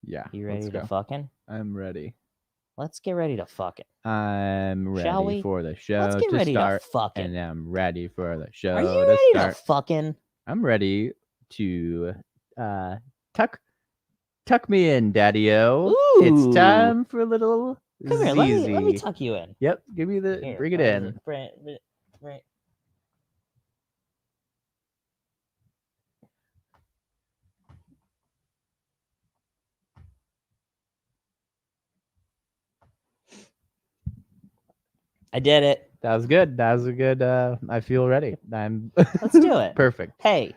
Yeah. You ready to fucking? I'm ready. Let's get ready to fucking. I'm Shall ready we? for the show Let's get to ready start. to fucking. And I'm ready for the show Are you to ready start. to fucking? I'm ready to tuck me in, Daddy-O. It's Ooh. time for a little Come here, ZZ. let me tuck you in. Yep, give me the Here, bring it in. Right. I did it. That was good. That was a good. I feel ready. I'm. Let's do it. Perfect. Hey.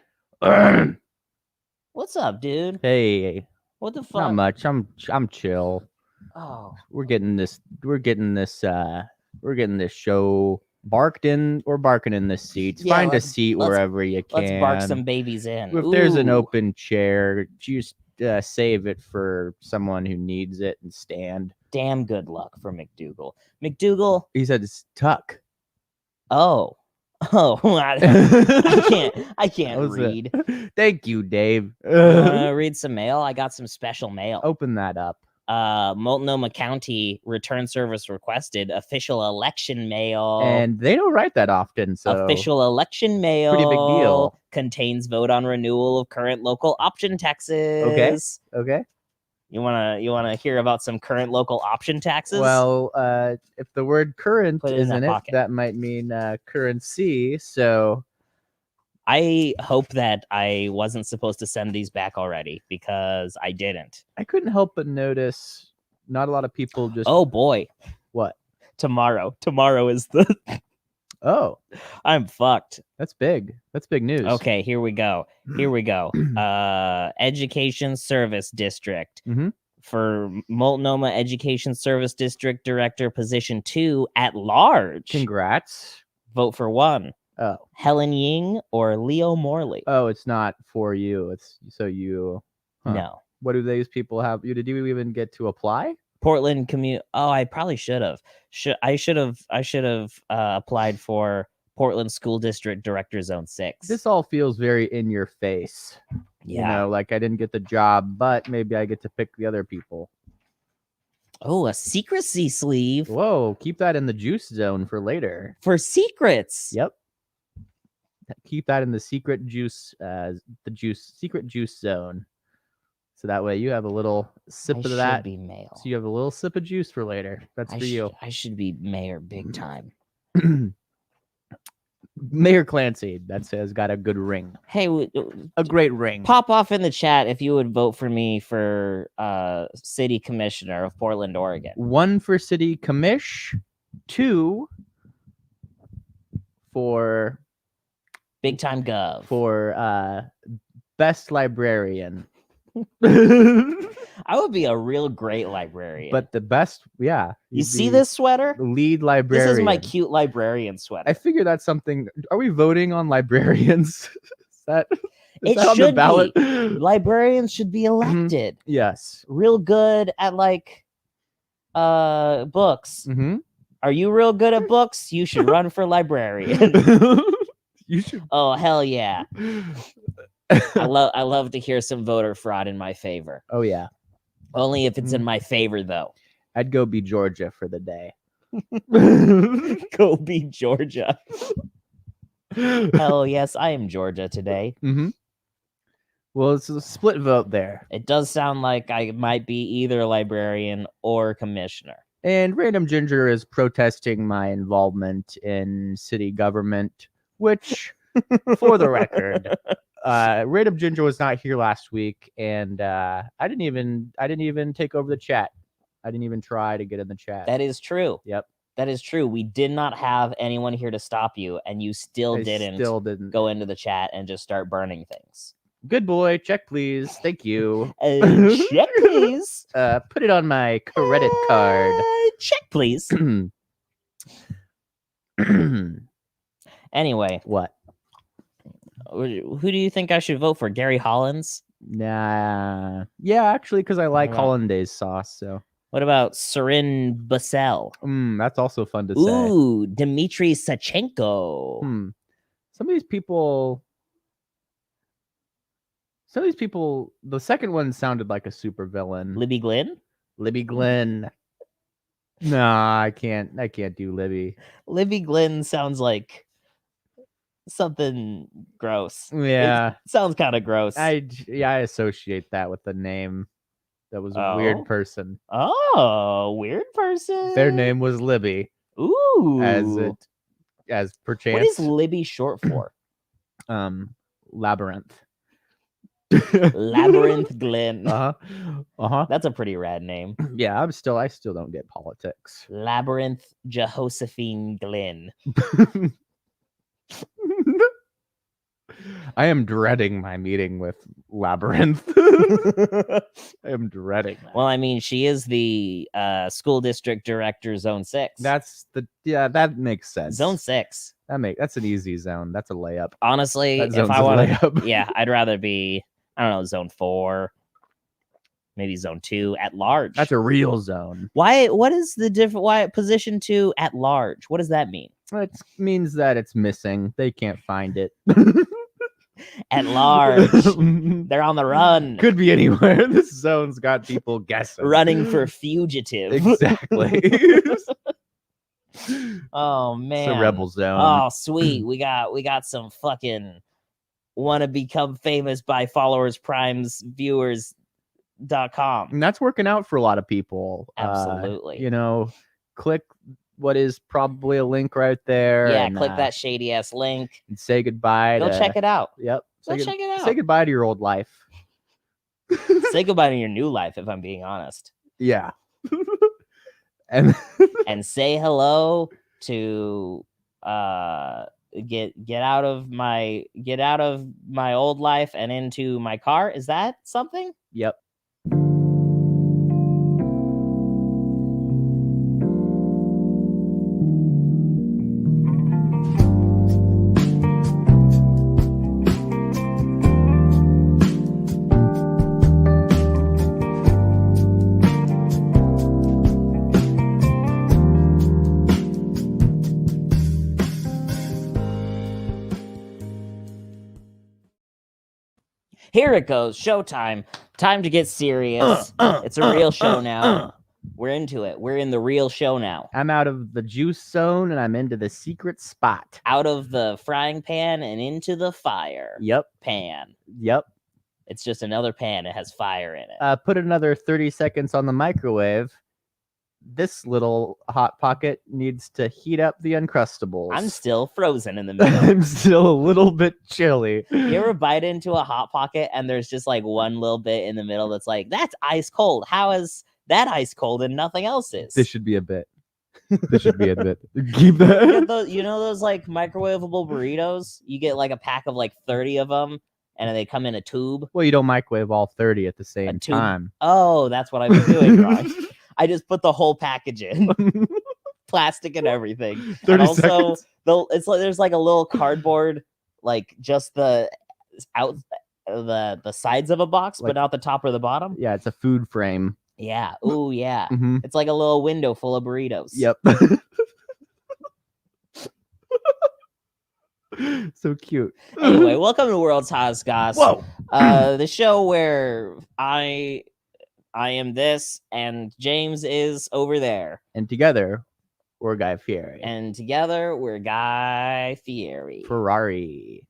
What's up, dude? Hey. What the fuck? Not much. I'm chill. Oh. We're getting this show barked in. We're barking in the seats. Yeah, Find a seat wherever you can. Let's bark some babies in. If there's an open chair, just save it for someone who needs it and stand. Damn good luck for McDougal. McDougal. He said it's tuck. Oh, I can't read. Thank you, Dave. You wanna read some mail? I got some special mail. Open that up. Multnomah County return service requested official election mail. And they don't write that often, so official election mail. Pretty big deal. Contains vote on renewal of current local option taxes. Okay. You wanna hear about some current local option taxes? Well, if the word current Put it is in in that it, pocket. that might mean currency. So I hope that I wasn't supposed to send these back already because I didn't. I couldn't help but notice not a lot of people just. Oh boy. What? Tomorrow is the. Oh, I'm fucked. That's big. That's big news. Okay, here we go. Education Service District. Mm-hmm. For Multnomah Education Service District Director, position 2 at large. Congrats. Vote for 1. Oh. Helen Ying or Leo Morley. Oh, it's not for you. It's so you. Huh. No. What do these people have? Did you even get to apply? Portland commute. Oh, I probably should have. I should have applied for Portland School District Director Zone 6. This all feels very in your face. Yeah. You know, like I didn't get the job, but maybe I get to pick the other people. Oh, a secrecy sleeve. Whoa, keep that in the juice zone for later. For secrets. Yep. Keep that in the secret juice, secret juice zone. So that way you have a little sip of that. Be male. So you have a little sip of juice for later. That's for you. I should be mayor big time. Mayor Clancy, that says got a good ring. Hey, a great ring. Pop off in the chat if you would vote for me for city commissioner of Portland, Oregon. 1 for city commish, 2 for big time gov. For best librarian. I would be a real great librarian. But the best, yeah. You see this sweater? Lead librarian. This is my cute librarian sweater. I figure that's something. Are we voting on librarians? is that on the ballot? Librarians should be elected. Yes. Real good at like books. Mm-hmm. Are you real good at books? You should run for librarian. You should. Oh, hell yeah. I love to hear some voter fraud in my favor. Oh yeah. Only if it's in my favor though. I'd go be Georgia for the day. Go be Georgia. Hell yes, I am Georgia today. Mm-hmm. Well, it's a split vote there. It does sound like I might be either librarian or commissioner. And Random Ginger is protesting my involvement in city government, which, for the record, Random Ginger was not here last week, and I didn't even take over the chat. I didn't even try to get in the chat. That is true. Yep. That is true. We did not have anyone here to stop you, and you still didn't go into the chat and just start burning things. Good boy. Check, please. Thank you. Check, please. Put it on my credit card. Check, please. Anyway. What? Who do you think I should vote for? Gary Hollins? Nah. Yeah, actually, because I like hollandaise sauce, so. What about Surin Basel? That's also fun to say. Ooh, Dmitry Sachenko. Some of these people Some of these people, the second one sounded like a supervillain. Libby Glenn? Libby Glenn. Nah, I can't do Libby. Libby Glenn sounds like something gross. Yeah. It sounds kind of gross. I associate that with the name. That was a weird person. Oh, weird person. Their name was Libby. Ooh. As perchance. What is Libby short for? Labyrinth. Labyrinth Glen. Uh-huh. That's a pretty rad name. Yeah, I still don't get politics. Labyrinth Jehosephine Glen. I am dreading my meeting with Labyrinth. I am dreading that. Well, I mean, she is the school district director, Zone 6. That makes sense. Zone 6. That's an easy zone. That's a layup. Honestly, if I want to, yeah, I'd rather be, I don't know, Zone 4, maybe Zone 2 at large. That's a real zone. Why? What is the different? Why position 2 at large? What does that mean? It means that it's missing. They can't find it. At large, they're on the run. Could be anywhere. This zone's got people guessing. Running for fugitive. Exactly. Oh man, it's a rebel zone. Oh sweet, we got some fucking want to become famous by followers, primes, viewers.com. And that's working out for a lot of people. Absolutely. Click what is probably a link right there. Yeah, and, click that shady ass link and say goodbye. Go check it out. Yep. Go check it out. Say goodbye to your old life. Say goodbye to your new life, if I'm being honest. Yeah. and say hello to get out of my old life and into my car. Is that something? Yep. Here it goes. Showtime. Time to get serious. It's a real show now. We're into it. We're in the real show now. I'm out of the juice zone and I'm into the secret spot. Out of the frying pan and into the fire. Yep. Pan. Yep. It's just another pan. It has fire in it. Put another 30 seconds on the microwave. This little hot pocket needs to heat up the Uncrustables. I'm still frozen in the middle. I'm still a little bit chilly. You ever bite into a hot pocket and there's just like one little bit in the middle that's like, that's ice cold. How is that ice cold and nothing else is? This should be a bit. This should be a bit. Keep that. You know those like microwavable burritos? You get like a pack of like 30 of them and they come in a tube. Well, you don't microwave all 30 at the same time. Oh, that's what I've been doing, Ryan. I just put the whole package in, plastic and everything. 30 and also, seconds. It's like there's like a little cardboard, like just the sides of a box, but not the top or the bottom. Yeah, it's a food frame. Yeah. Ooh, yeah. Mm-hmm. It's like a little window full of burritos. Yep. So cute. Anyway, welcome to World's Hottest Goss. Whoa. The show where I am this and James is over there. And together, we're Guy Fieri. And together, we're Guy Fieri. Ferrari.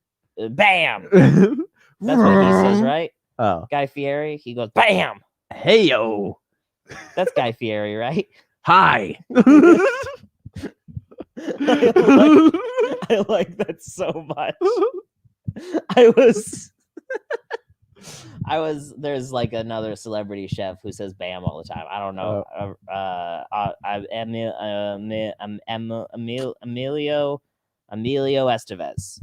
Bam! That's what he says, right? Oh. Guy Fieri, he goes, bam! Hey, yo. That's Guy Fieri, right? Hi. I like that so much. There's like another celebrity chef who says bam all the time. I don't know. Emilio Estevez.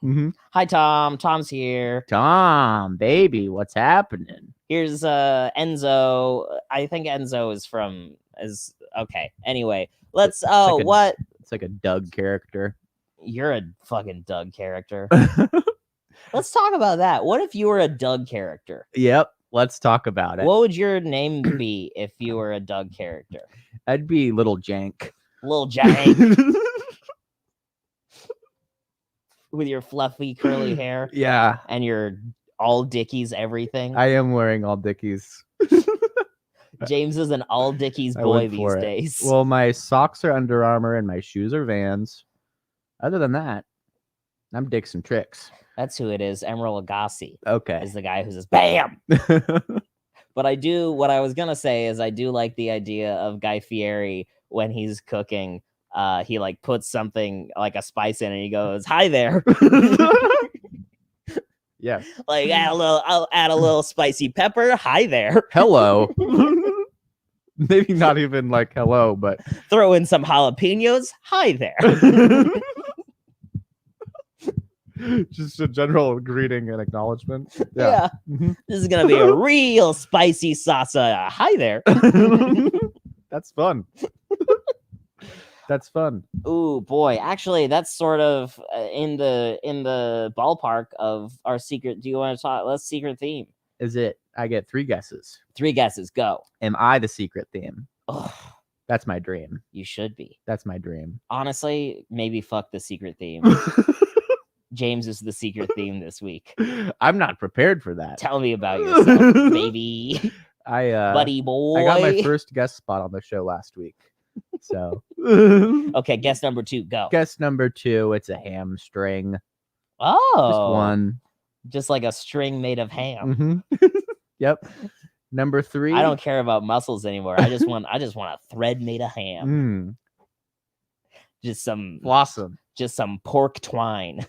Mm-hmm. Hi, Tom. Tom's here. Tom, baby, what's happening? Here's Enzo. I think Enzo is okay. Anyway, let's. What? It's like a Doug character. You're a fucking Doug character. Let's talk about that. What if you were a Doug character? Yep. Let's talk about it. What would your name be if you were a Doug character? I'd be Little Jank. Little Jank. fluffy curly hair Yeah, and your all Dickies everything. I am wearing all Dickies. James is an all Dickies I boy went these for it. days. Well, my socks are Under Armour and my shoes are Vans. Other than that, I'm Dicks and Tricks. That's who it is. Emerald Lagasse Okay. is the guy who says "Bam." But what I was gonna say is I do like the idea of Guy Fieri when he's cooking. He like puts something like a spice in and he goes, "Hi there." Yes. Like I'll add a little spicy pepper. Hi there. Hello. Maybe not even like hello, but Throw in some jalapenos. Hi there. just a general greeting and acknowledgement. Yeah. Mhm. This is gonna be a real spicy salsa. Hi there. That's fun. That's fun. Ooh boy, actually, that's sort of in the ballpark of our secret. Do you want to talk? Let's secret theme. Is it? I get 3 guesses. 3 guesses. Go. Am I the secret theme? Ugh, That's my dream. you should be. That's my dream. Honestly, maybe fuck the secret theme. James is the secret theme this week. I'm not prepared for that. Tell me about yourself, baby. Buddy boy. I got my first guest spot on the show last week. So Okay, guess number 2. Go. guess number 2, it's a hamstring. Oh, Just one. just like a string made of ham. Mhm. Yep. Number 3. I don't care about muscles anymore. I just want a thread made of ham. Just some Blossom. just some pork twine.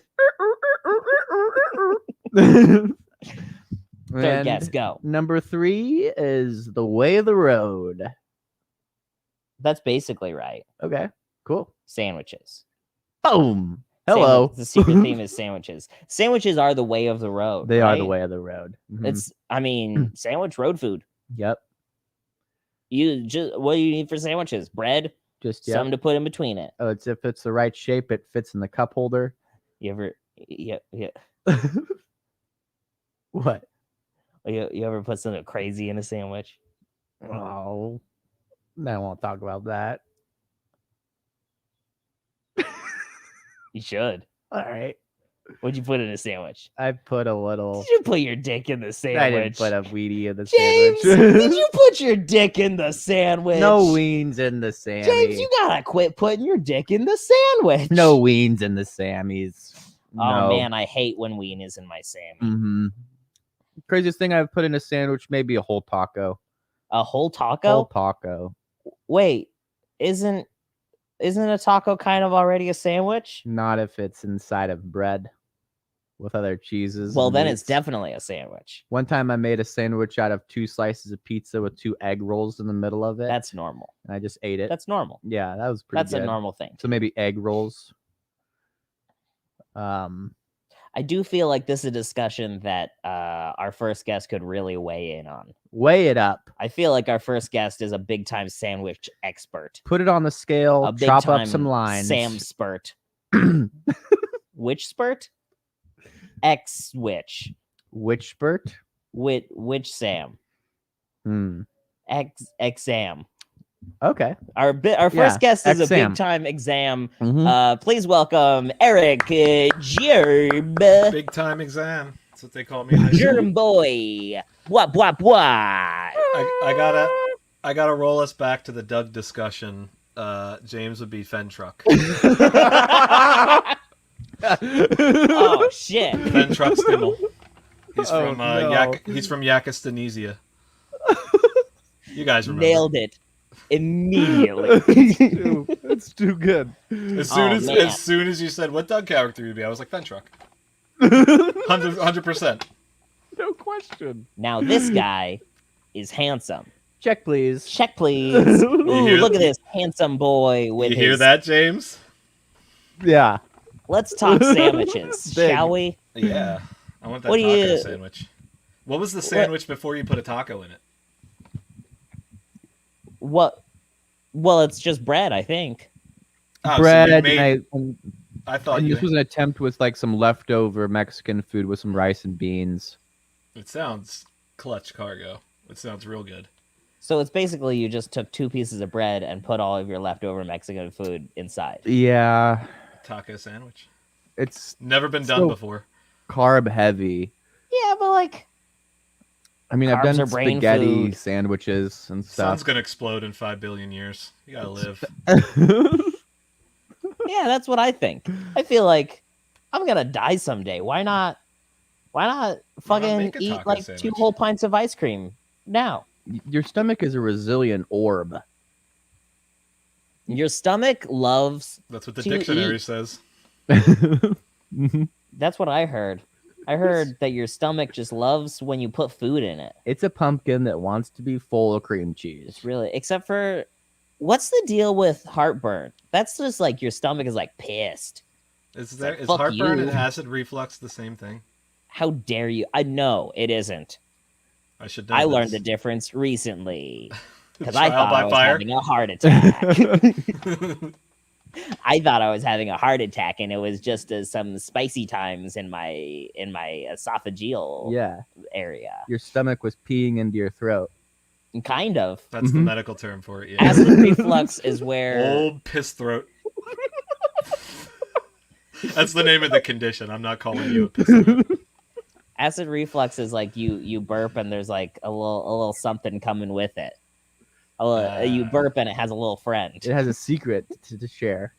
Third Guess, go. Number 3 is the way of the road. That's basically right. Okay, cool. Sandwiches. Boom. Hello. The secret theme is sandwiches. Sandwiches are the way of the road. They are the right? way of the road. Mhm. It's, I mean, sandwich road food. Yep. What do you need for sandwiches? Bread, Just something to put in between it. Oh, it's if it's the right shape, it fits in the cup holder. Yeah. What? You ever put something crazy in a sandwich? Oh, I won't talk about that. You should. All right. What'd you put in a sandwich? I put a little. Did you put your dick in the sandwich? I didn't put a weenie in the James, sandwich. did you put your dick in the sandwich? No weens in the Sammy. James, you gotta quit putting your dick in the sandwich. No weens in the Sammys. Oh No. man, I hate when ween is in my Sammy. Mm-hmm. Craziest thing I've put in a sandwich, maybe a whole taco. A whole taco? Whole taco. Wait, isn't a taco kind of already a sandwich? Not if it's inside of bread with other cheeses. Well, and then it's meats. definitely a sandwich. One time I made a sandwich out of 2 slices of pizza with 2 egg rolls in the middle of it. That's normal. And I just ate it. That's normal. Yeah, that was pretty That's good. a normal thing. So maybe egg rolls. I do feel like this is a discussion that our first guest could really weigh in on. Weigh it up. I feel like our first guest is a big time sandwich expert. Put it on the scale. A big Chop time up some lines. Sam spurt. Which spurt? X which? Which spurt? Which Sam? Exam. Okay. Our first guest is a exam. big time exam. Mhm. Please welcome Erik Germ. Big time exam. That's what they call me. In high school. Germ boy. What? I gotta roll us back to the Doug discussion. James would be Fentruck. Oh shit. Fentruck Stimmel. He's Oh, from no. he's from Yakistanesia. You guys remember? Nailed it immediately. It's too good. As Oh, soon as you said what Doug character you'd be, I was like Fentruck. 100%. No question. Now this guy is handsome. Check, please. Check, please. Ooh, hear- look at this handsome boy with You hear his. that, James? Yeah. Let's talk sandwiches, Big. shall we? Yeah. I want that What do taco you- sandwich. What was the sandwich before you put a taco in it? What? Well, it's just bread, I think. Oh, so Bread. you made- and I thought and you. this was an attempt with like some leftover Mexican food with some rice and beans. It sounds clutch cargo. It sounds real good. So it's basically you just took 2 pieces of bread and put all of your leftover Mexican food inside. Yeah. Taco sandwich. It's Never been done so before. carb heavy. Yeah, but like I mean, I've Carbs done are brain spaghetti food. sandwiches and Sun's stuff. gonna explode in 5 billion years. You gotta live. yeah, that's what I think. I feel like I'm gonna die someday. Why not? Why not fucking make a eat taco like sandwich? 2 whole pints of ice cream now? Your stomach is a resilient orb. Your stomach loves. That's what the To dictionary eat. says. That's what I heard. I heard that your stomach just loves when you put food in it. It's a pumpkin that wants to be full of cream cheese. It's really, except for, what's the deal with heartburn? That's just like your stomach is like pissed. Is like, is fuck heartburn you. and acid reflux the same thing? How dare you? I know it isn't. I should know. I this. learned the difference recently because I Trial thought by I was fire? having a heart attack. I thought I was having a heart attack, and it was just some spicy times in my esophageal Yeah, area. your stomach was peeing into your throat. Kind of. That's the Mhm. medical term for it. Yeah. Acid reflux is where Old piss throat. That's the name of the condition. I'm not calling you a piss throat. acid reflux is like you burp and there's like a little something coming with it. You burp and it has a little friend. It has a secret to share.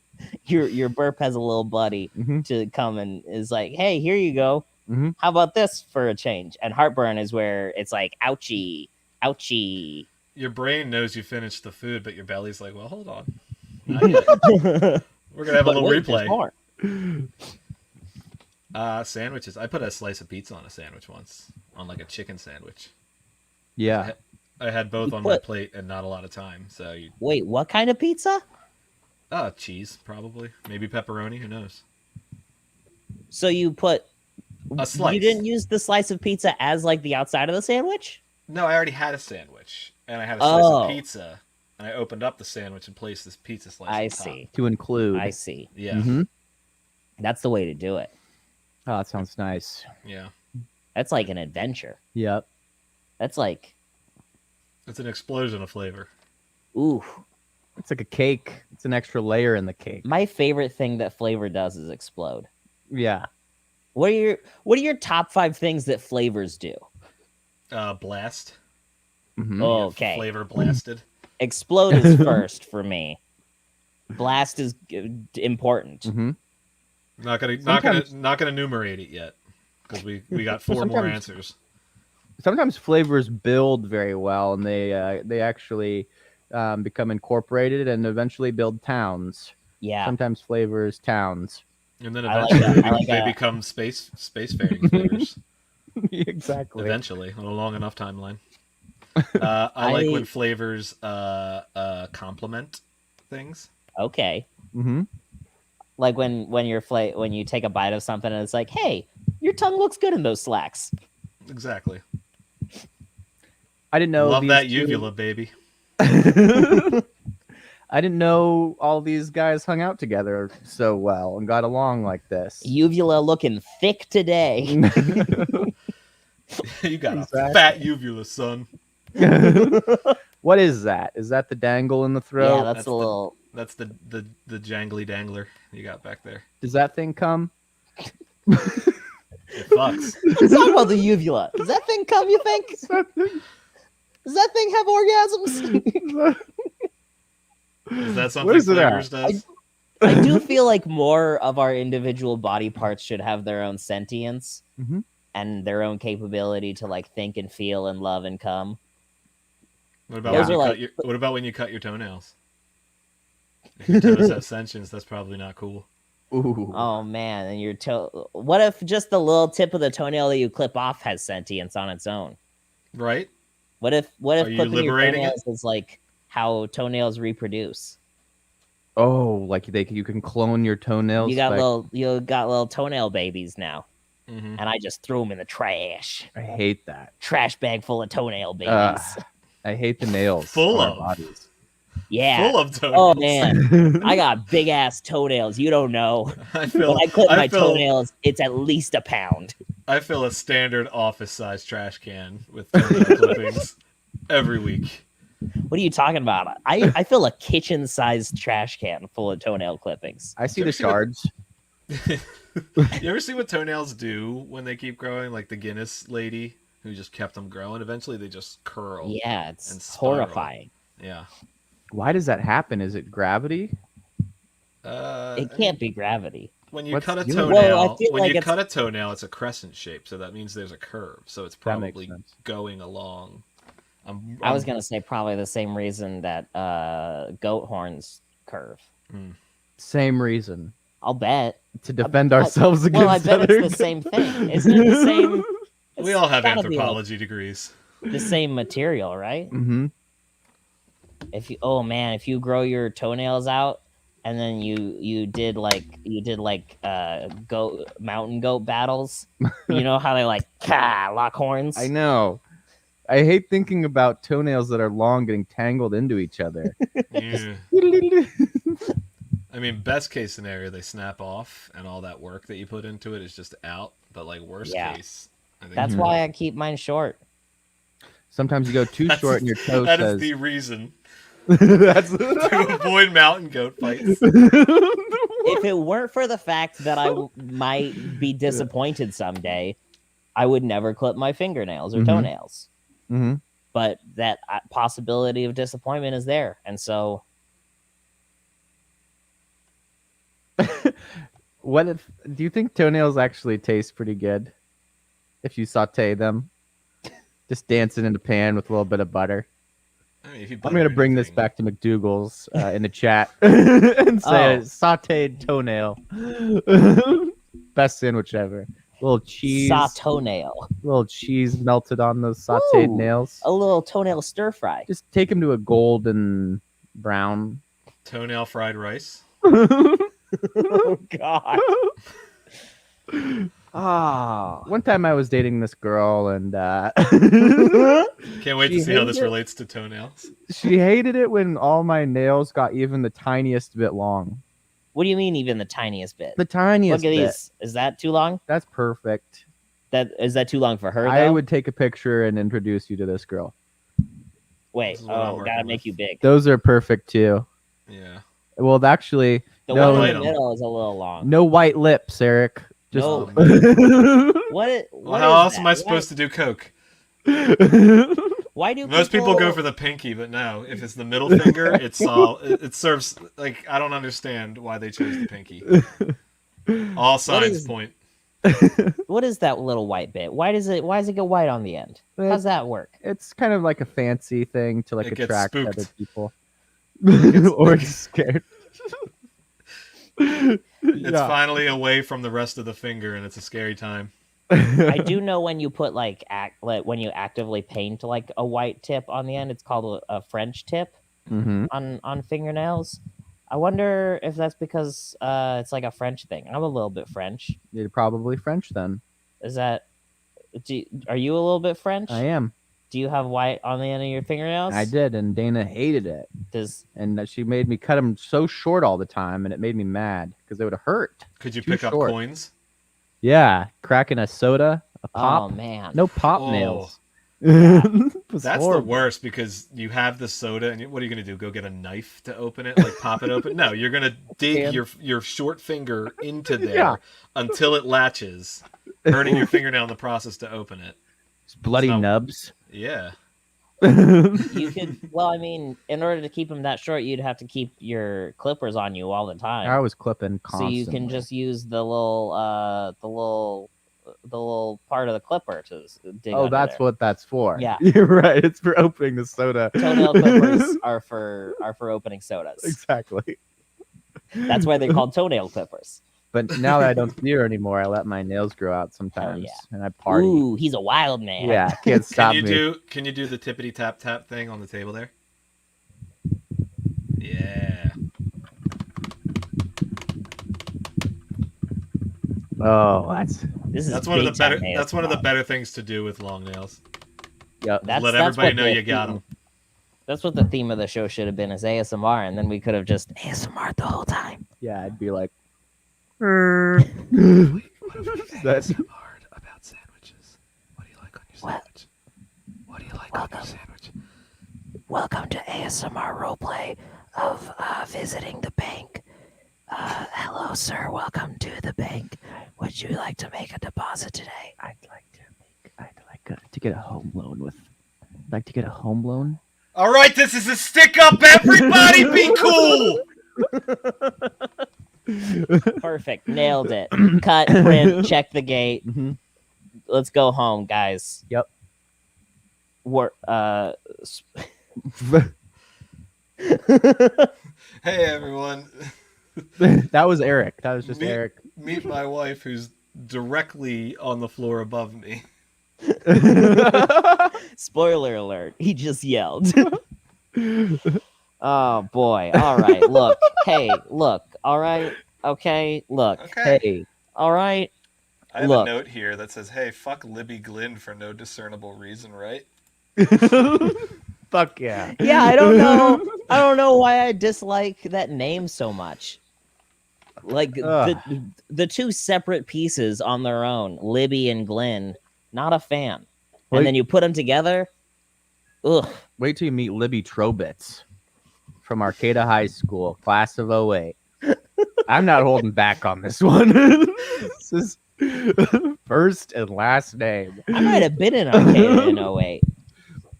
Your burp has a little buddy Mhm. to come and is like, hey, here you go. Mhm. How about this for a change? And heartburn is where it's like, ouchie, ouchie. Your brain knows you finished the food, but your belly's like, well, hold on. But We're gonna have a little wait, there's replay. more. Sandwiches. I put a slice of pizza on a sandwich once, on like a chicken sandwich. Yeah. I had both You on my put- plate and not a lot of time, so you. Wait, what kind of pizza? Cheese probably, maybe pepperoni. Who knows? So you put A slice. You didn't use the slice of pizza as like the outside of the sandwich? No, I already had a sandwich, and I had a slice Oh. of pizza, and I opened up the sandwich and placed this pizza slice. I on top. see. To include. I see. Yeah, Mhm. That's the way to do it. Oh, that sounds nice. yeah. That's like an adventure. Yep. That's like, It's an explosion of flavor. ooh. It's like a cake. It's an extra layer in the cake. My favorite thing that flavor does is explode. Yeah. What are your top 5 things that flavors do? Blast. Mhm. Oh, Yeah, okay. Flavor blasted. Explode is first for me. Blast is important. Mhm. Not gonna enumerate it yet because we got 4 more Sometimes- answers. Sometimes flavors build very well, and they actually become incorporated and eventually build towns. Yeah. Sometimes flavors towns. And then I like eventually that. I like they that. become spacefaring flavors. Exactly. Eventually, on a long enough timeline. I like when flavors complement things. Okay. Mm-hmm. Like when when you take a bite of something and it's like, hey, your tongue looks good in those slacks. Exactly. I didn't know. Love these that two- uvula, baby. I didn't know all these guys hung out together so well and got along like this. Uvula looking thick today. You got Exactly. a fat uvula, son. What is that? Is that the dangle in the throat? Yeah, that's a little. That's the jangly dangler you got back there. Does that thing come? It fucks. Let's talk about the uvula. Does that thing come? You think? Does that thing have orgasms? Is that something What is it flavors at? does? I do feel like more of our individual body parts should have their own sentience Mhm. and their own capability to like think and feel and love and come. What about Those when are you like- what about when you cut your toenails? If your toes have sentience, that's probably not cool. Ooh. Oh man, and your toe. What if just the little tip of the toenail that you clip off has sentience on its own? Right? What if Are you clipping your liberating toenails is like how toenails reproduce? Oh, like you can clone your toenails. You got by- little toenail babies now, Mm-hmm. and I just threw them in the trash. I hate that. Trash bag full of toenail babies. I hate the nails. Full on our of. bodies. Yeah. Full of toenails. Oh man, I got big ass toenails. You don't know. I feel When I clip my feel- toenails, it's at least a pound. I fill a standard office size trash can with toenail clippings every week. What are you talking about? I fill a kitchen sized trash can full of toenail clippings. I see the shards. You ever see what toenails do when they keep growing? Like the Guinness lady who just kept them growing. Eventually, they just curl. Yeah, and it's spiral. horrifying. Yeah. Why does that happen? Is it gravity? It can't be gravity. When you What's cut a doing toenail, it? Well, I feel when like you it's- cut a toenail, it's a crescent shape, so that means there's a curve. So it's That makes probably sense. going along. I was gonna say probably the same reason that goat horns curve. Same reason. I'll bet. To defend ourselves against Well, I bet other... it's the same thing. Isn't it the same? We all have gotta be, like, anthropology degrees. the same material, right? Mm-hmm. If you grow your toenails out and then you did mountain goat battles, you know how they like lock horns. I know. I hate thinking about toenails that are long getting tangled into each other. Yeah. I mean, best case scenario, they snap off, and all that work that you put into it is just out. But like worst case, I think That's why I keep mine short. Sometimes you go too short and your toe that says... is the reason That's... to avoid mountain goat fights. If it weren't for the fact that I might be disappointed someday, I would never clip my fingernails or toenails. Mm-hmm. But that possibility of disappointment is there, and so What if... Do you think toenails actually taste pretty good if you saute them? Just dancing in the pan with a little bit of butter. I mean, if you I'm butter going to bring this anything- back to McDougal's in the chat and say sauteed toenail. Best sandwich ever. Little cheese. toenail, Little cheese melted on those sauteed Ooh. nails. a little toenail stir fry. Just take them to a golden brown. Toenail fried rice. Oh God. Ah. One time I was dating this girl and Can't wait to She see how this hated it. relates to toenails. she hated it when all my nails got even the tiniest bit long. What do you mean, even the tiniest bit? The tiniest Look at bit. these. Is that too long? That's perfect. Is that too long for her? Though? I would take a picture and introduce you to this girl. Wait. This is what I'm Oh, working gotta make with. you big. Those are perfect too. Yeah. Well, actually, The no, one Wait in the on. middle is a little long. no white lips, Eric. Just No. Well, What how is else am that? I supposed to do coke? Why do Most people go for the pinky, but no. If it's the middle finger, it's all. It serves like I don't understand why they chose the pinky. All signs is- point. What is that little white bit? Why does it get white on the end? How's that work? It's kind of like a fancy thing to like It gets attract spooked. other people. gets- Or get scared. It's finally away from the rest of the finger, and it's a scary time. I do know when you put when you actively paint like a white tip on the end, it's called a French tip Mm-hmm. on fingernails. I wonder if that's because it's like a French thing. I'm a little bit French. You're probably French then. Is that? Are you a little bit French? I am. Do you have white on the end of your fingernails? I did, and Dana hated it. And she made me cut them so short all the time, and it made me mad because they would have hurt. Could you Too pick up short. coins? Yeah, cracking a soda, a pop. Oh man. No pop Oh. nails. It was That's horrible. the worst because you have the soda, and what are you gonna do? Go get a knife to open it, like pop it open? No, you're gonna dig your short finger into there Yeah. until it latches, hurting your fingernail in the process to open it. It's bloody It's not- nubs. Yeah. You could. Well, I mean, in order to keep them that short, you'd have to keep your clippers on you all the time. I was clipping So constantly. you can just use the little part of the clipper to dig. Oh, under that's there. what that's for. Yeah. You're right. It's for opening the soda. Toenail clippers are for opening sodas. Exactly. That's why they're called toenail clippers. But now that I don't see her anymore, I let my nails grow out sometimes, yeah. and I party. Ooh, he's a wild man. Yeah, can't stop Can me. you do the tippity tap tap thing on the table there? Yeah. Oh, This is That's one of the big time better. That's one of the ASMR. better things to do with long nails. yep. That's Let that's everybody what know the you got theme- them. That's what the theme of the show should have been, is ASMR, and then we could have just ASMR the whole time. Yeah, I'd be like, That's hard about sandwiches. What do you like on your What? sandwich? What do you like on your sandwich? Welcome to ASMR roleplay of visiting the bank. Hello, sir. Welcome to the bank. Would you like to make a deposit today? I'd like to get a home loan with. I'd like to get a home loan. All right, this is a stick up. Everybody, be cool. Perfect. Nailed it. Cut, print, check the gate. Mhm. Let's go home, guys. Yep. Hey, everyone. That was Erik. That was just Me- Erik. Meet my wife, who's directly on the floor above me. Spoiler alert. He just yelled. Oh, boy. All right. Look. Hey, look. All right. Okay. Look. Okay. Hey. All right. I have Look. a note here that says, "Hey, fuck Libby Glynn for no discernible reason," right? Fuck yeah. Yeah, I don't know. I don't know why I dislike that name so much. Like the two separate pieces on their own, Libby and Glenn, not a fan. Wait. And then you put them together, ugh. Wait till you meet Libby Trobitz from Arcata High School, class of 08. I'm not holding back on this one. This is first and last name. I might have been in Arcata in 08.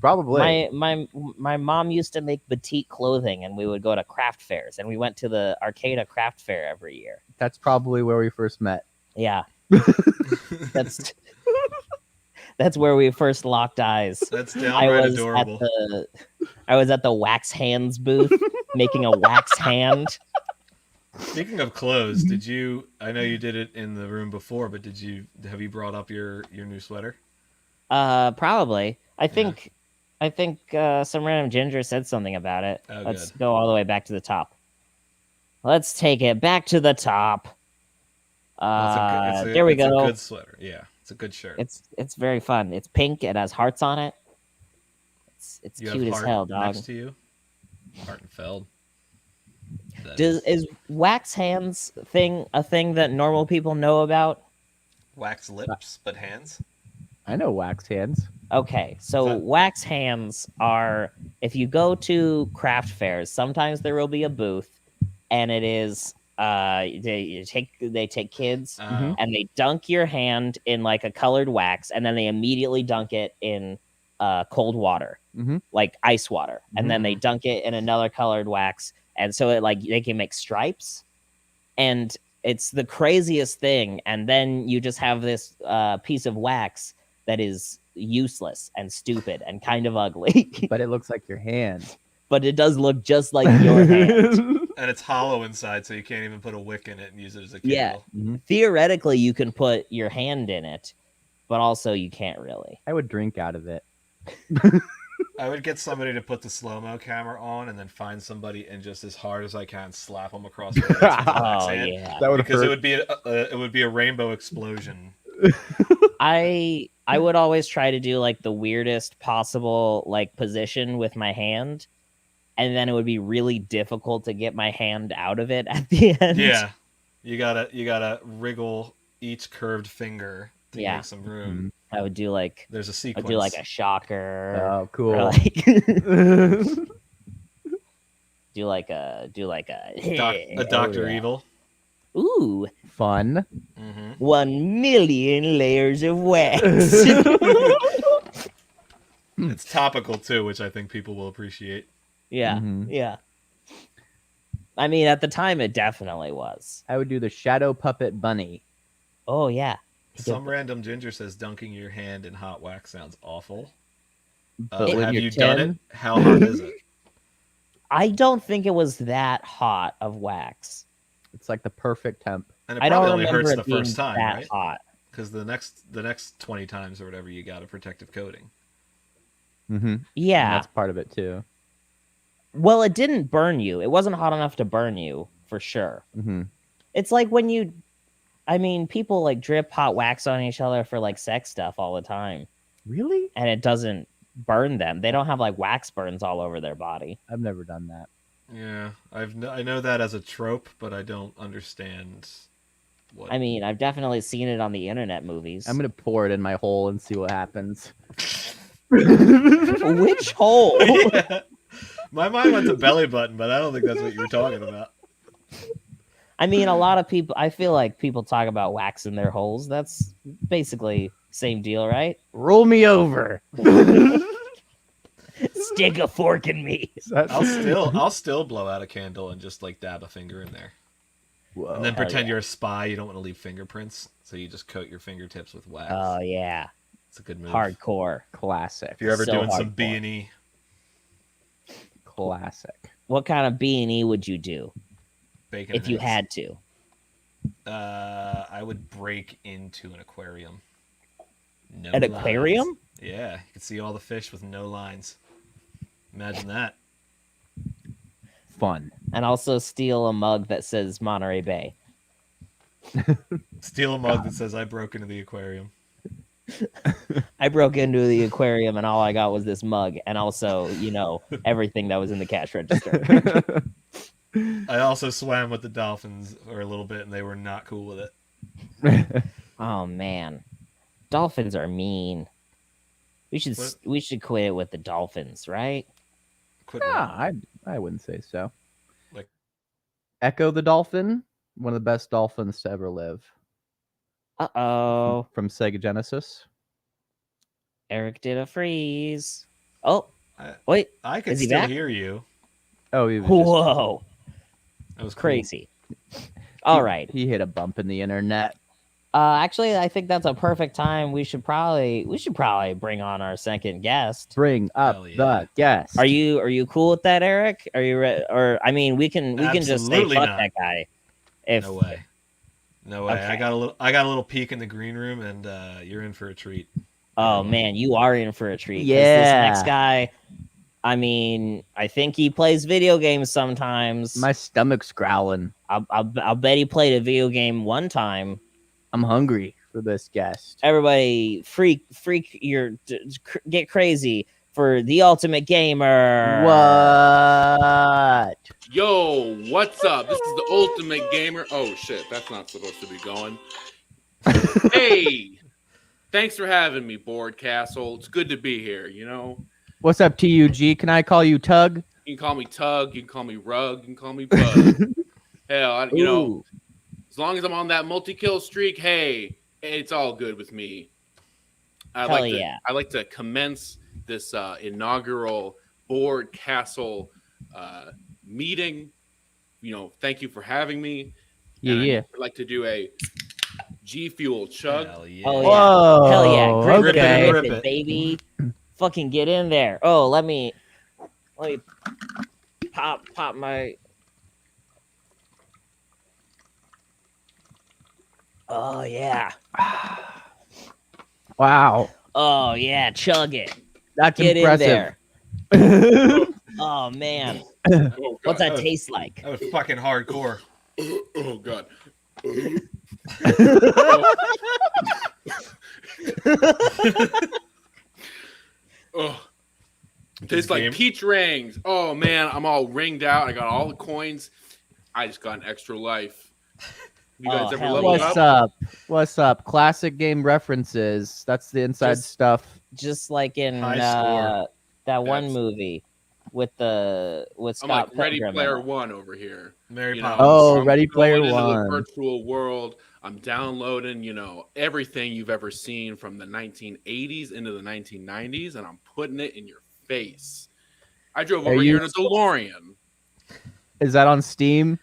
Probably. My mom used to make boutique clothing, and we would go to craft fairs, and we went to the Arcata craft fair every year. That's probably where we first met. Yeah, that's where we first locked eyes. That's downright adorable. I was at the wax hands booth making a wax hand. Speaking of clothes, did you? I know you did it in the room before, but have you brought up your new sweater? Probably. I think some random ginger said something about it. Oh, Let's good. go all the way back to the top. Let's take it back to the top. There we go. It's a good sweater. Yeah, it's a good shirt. It's very fun. It's pink. It has hearts on it. It's You cute have as Hart hell, dog. next to you, Hartenfeld. Is wax hands a thing that normal people know about? Wax lips but hands? I know wax hands. Okay, so wax hands are, if you go to craft fairs, sometimes there will be a booth, and it is they take kids and they dunk your hand in like a colored wax, and then they immediately dunk it in cold water, like ice water, and then they dunk it in another colored wax, and so it like they can make stripes, and it's the craziest thing. And then you just have this piece of wax that is useless and stupid and kind of ugly. But it looks like your hand. But it does look just like your hand. And it's hollow inside, so you can't even put a wick in it and use it as a candle. Yeah. Theoretically, you can put your hand in it, but also you can't really. I would drink out of it. I would get somebody to put the slow-mo camera on and then find somebody and just as hard as I can slap them across the face with wax hand. Yeah. That would Because hurt. it would be a rainbow explosion. I would always try to do like the weirdest possible like position with my hand, and then it would be really difficult to get my hand out of it at the end. Yeah, you gotta wriggle each curved finger to make some room. I would do like There's a sequence. I'd do like a shocker. Oh, cool. Or like do like a Dr. Evil. Ooh, Fun. 1 million layers of wax. It's topical too, which I think people will appreciate. Yeah, yeah. I mean, at the time, it definitely was. I would do the shadow puppet bunny. Oh yeah. Some random ginger says dunking your hand in hot wax sounds awful. But when Have you're you done 10? it? How hot is it? I don't think it was that hot of wax. It's like the perfect temp. And it I don't probably only remember hurts it the being first time, that right? hot. Because the next 20 times or whatever, you got a protective coating. Yeah. That's part of it too. Well, it didn't burn you. It wasn't hot enough to burn you, for sure. It's like when you... I mean, people like drip hot wax on each other for like sex stuff all the time. Really? And it doesn't burn them. They don't have like wax burns all over their body. I've never done that. Yeah, I know that as a trope, but I don't understand what. I mean, I've definitely seen it on the internet movies. I'm gonna pour it in my hole and see what happens. Which hole? Yeah. My mind went to belly button, but I don't think that's what you were talking about. I mean, a lot of people. I feel like people talk about waxing their holes. That's basically same deal, right? Roll me over. Stick a fork in me. I'll still blow out a candle and just like dab a finger in there. Whoa. And then hell pretend yeah. you're a spy. You don't want to leave fingerprints, so you just coat your fingertips with wax. Oh yeah, It's a good move. hardcore. Classic. If you're ever So doing some hardcore. B&E, Classic. What kind of B&E would you do bacon if and you eggs. had to? I would break into an aquarium. No An lines. aquarium? Yeah, you can see all the fish with no lines. Imagine that. Fun. And also steal a mug that says Monterey Bay. Steal a mug that says I broke into the aquarium. I broke into the aquarium and all I got was this mug and also, everything that was in the cash register. I also swam with the dolphins for a little bit, and they were not cool with it. Oh man. Dolphins are mean. We should quit it with the dolphins, right? Quit Yeah, I wouldn't say so. Like- Echo the Dolphin, one of the best dolphins to ever live. Uh-oh. From Sega Genesis. Erik did a freeze. Oh, I- wait. I could Is he still back? hear you. Oh, he was Whoa. That was cool. Crazy. All right. He hit a bump in the internet. Actually, I think that's a perfect time. We should probably bring on our second guest. Bring up Hell yeah. the guest. Are you cool with that, Erik? Are you ready? Or I mean, we can just say Absolutely fuck not. that guy. If No way. No way. Okay. I got a little peek in the green room, and you're in for a treat. Oh man, you are in for a treat. 'Cause Yeah. This next guy, I mean, I think he plays video games sometimes. My stomach's growling. I'll bet he played a video game one time. I'm hungry for this guest. Everybody, get crazy for the ultimate gamer. What? Yo, what's up? This is the Ultimate Gamer. Oh shit, that's not supposed to be going. Hey, thanks for having me, Board Castle. It's good to be here. What's up, TUG? Can I call you Tug? You can call me Tug, you can call me Rug, you can call me Bud. Hell, Ooh. as long as I'm on that multi-kill streak, hey, it's all good with me. I like to commence this inaugural Board Castle meeting. Thank you for having me. Yeah. I'd like to do a G Fuel chug. Hell yeah. Oh yeah. Whoa. Hell yeah. Grip Okay. it, Rip rip it. it, baby. Fucking get in there. Oh, let me pop my. Oh yeah. Wow. Oh yeah. Chug it. That's Get impressive. in there. Oh man. Oh, God. What's that taste like? That was fucking hardcore. Oh God. Oh, tastes like game- peach rings. Oh man, I'm all ringed out. I got all the coins. I just got an extra life. You guys Oh, ever hell leveled yeah. What's up? up? What's up? Classic game references. That's the inside Just- stuff. Just like in High score. that one That's- movie with I'm Scott like Ready Pilgrim in Player it. One over here. Mary You know, Poppins. Oh, I'm Ready Player going into One. the virtual world. I'm downloading, everything you've ever seen from the 1980s into the 1990s, and I'm putting it in your face. I drove Are over you- here in a DeLorean. Is that on Steam?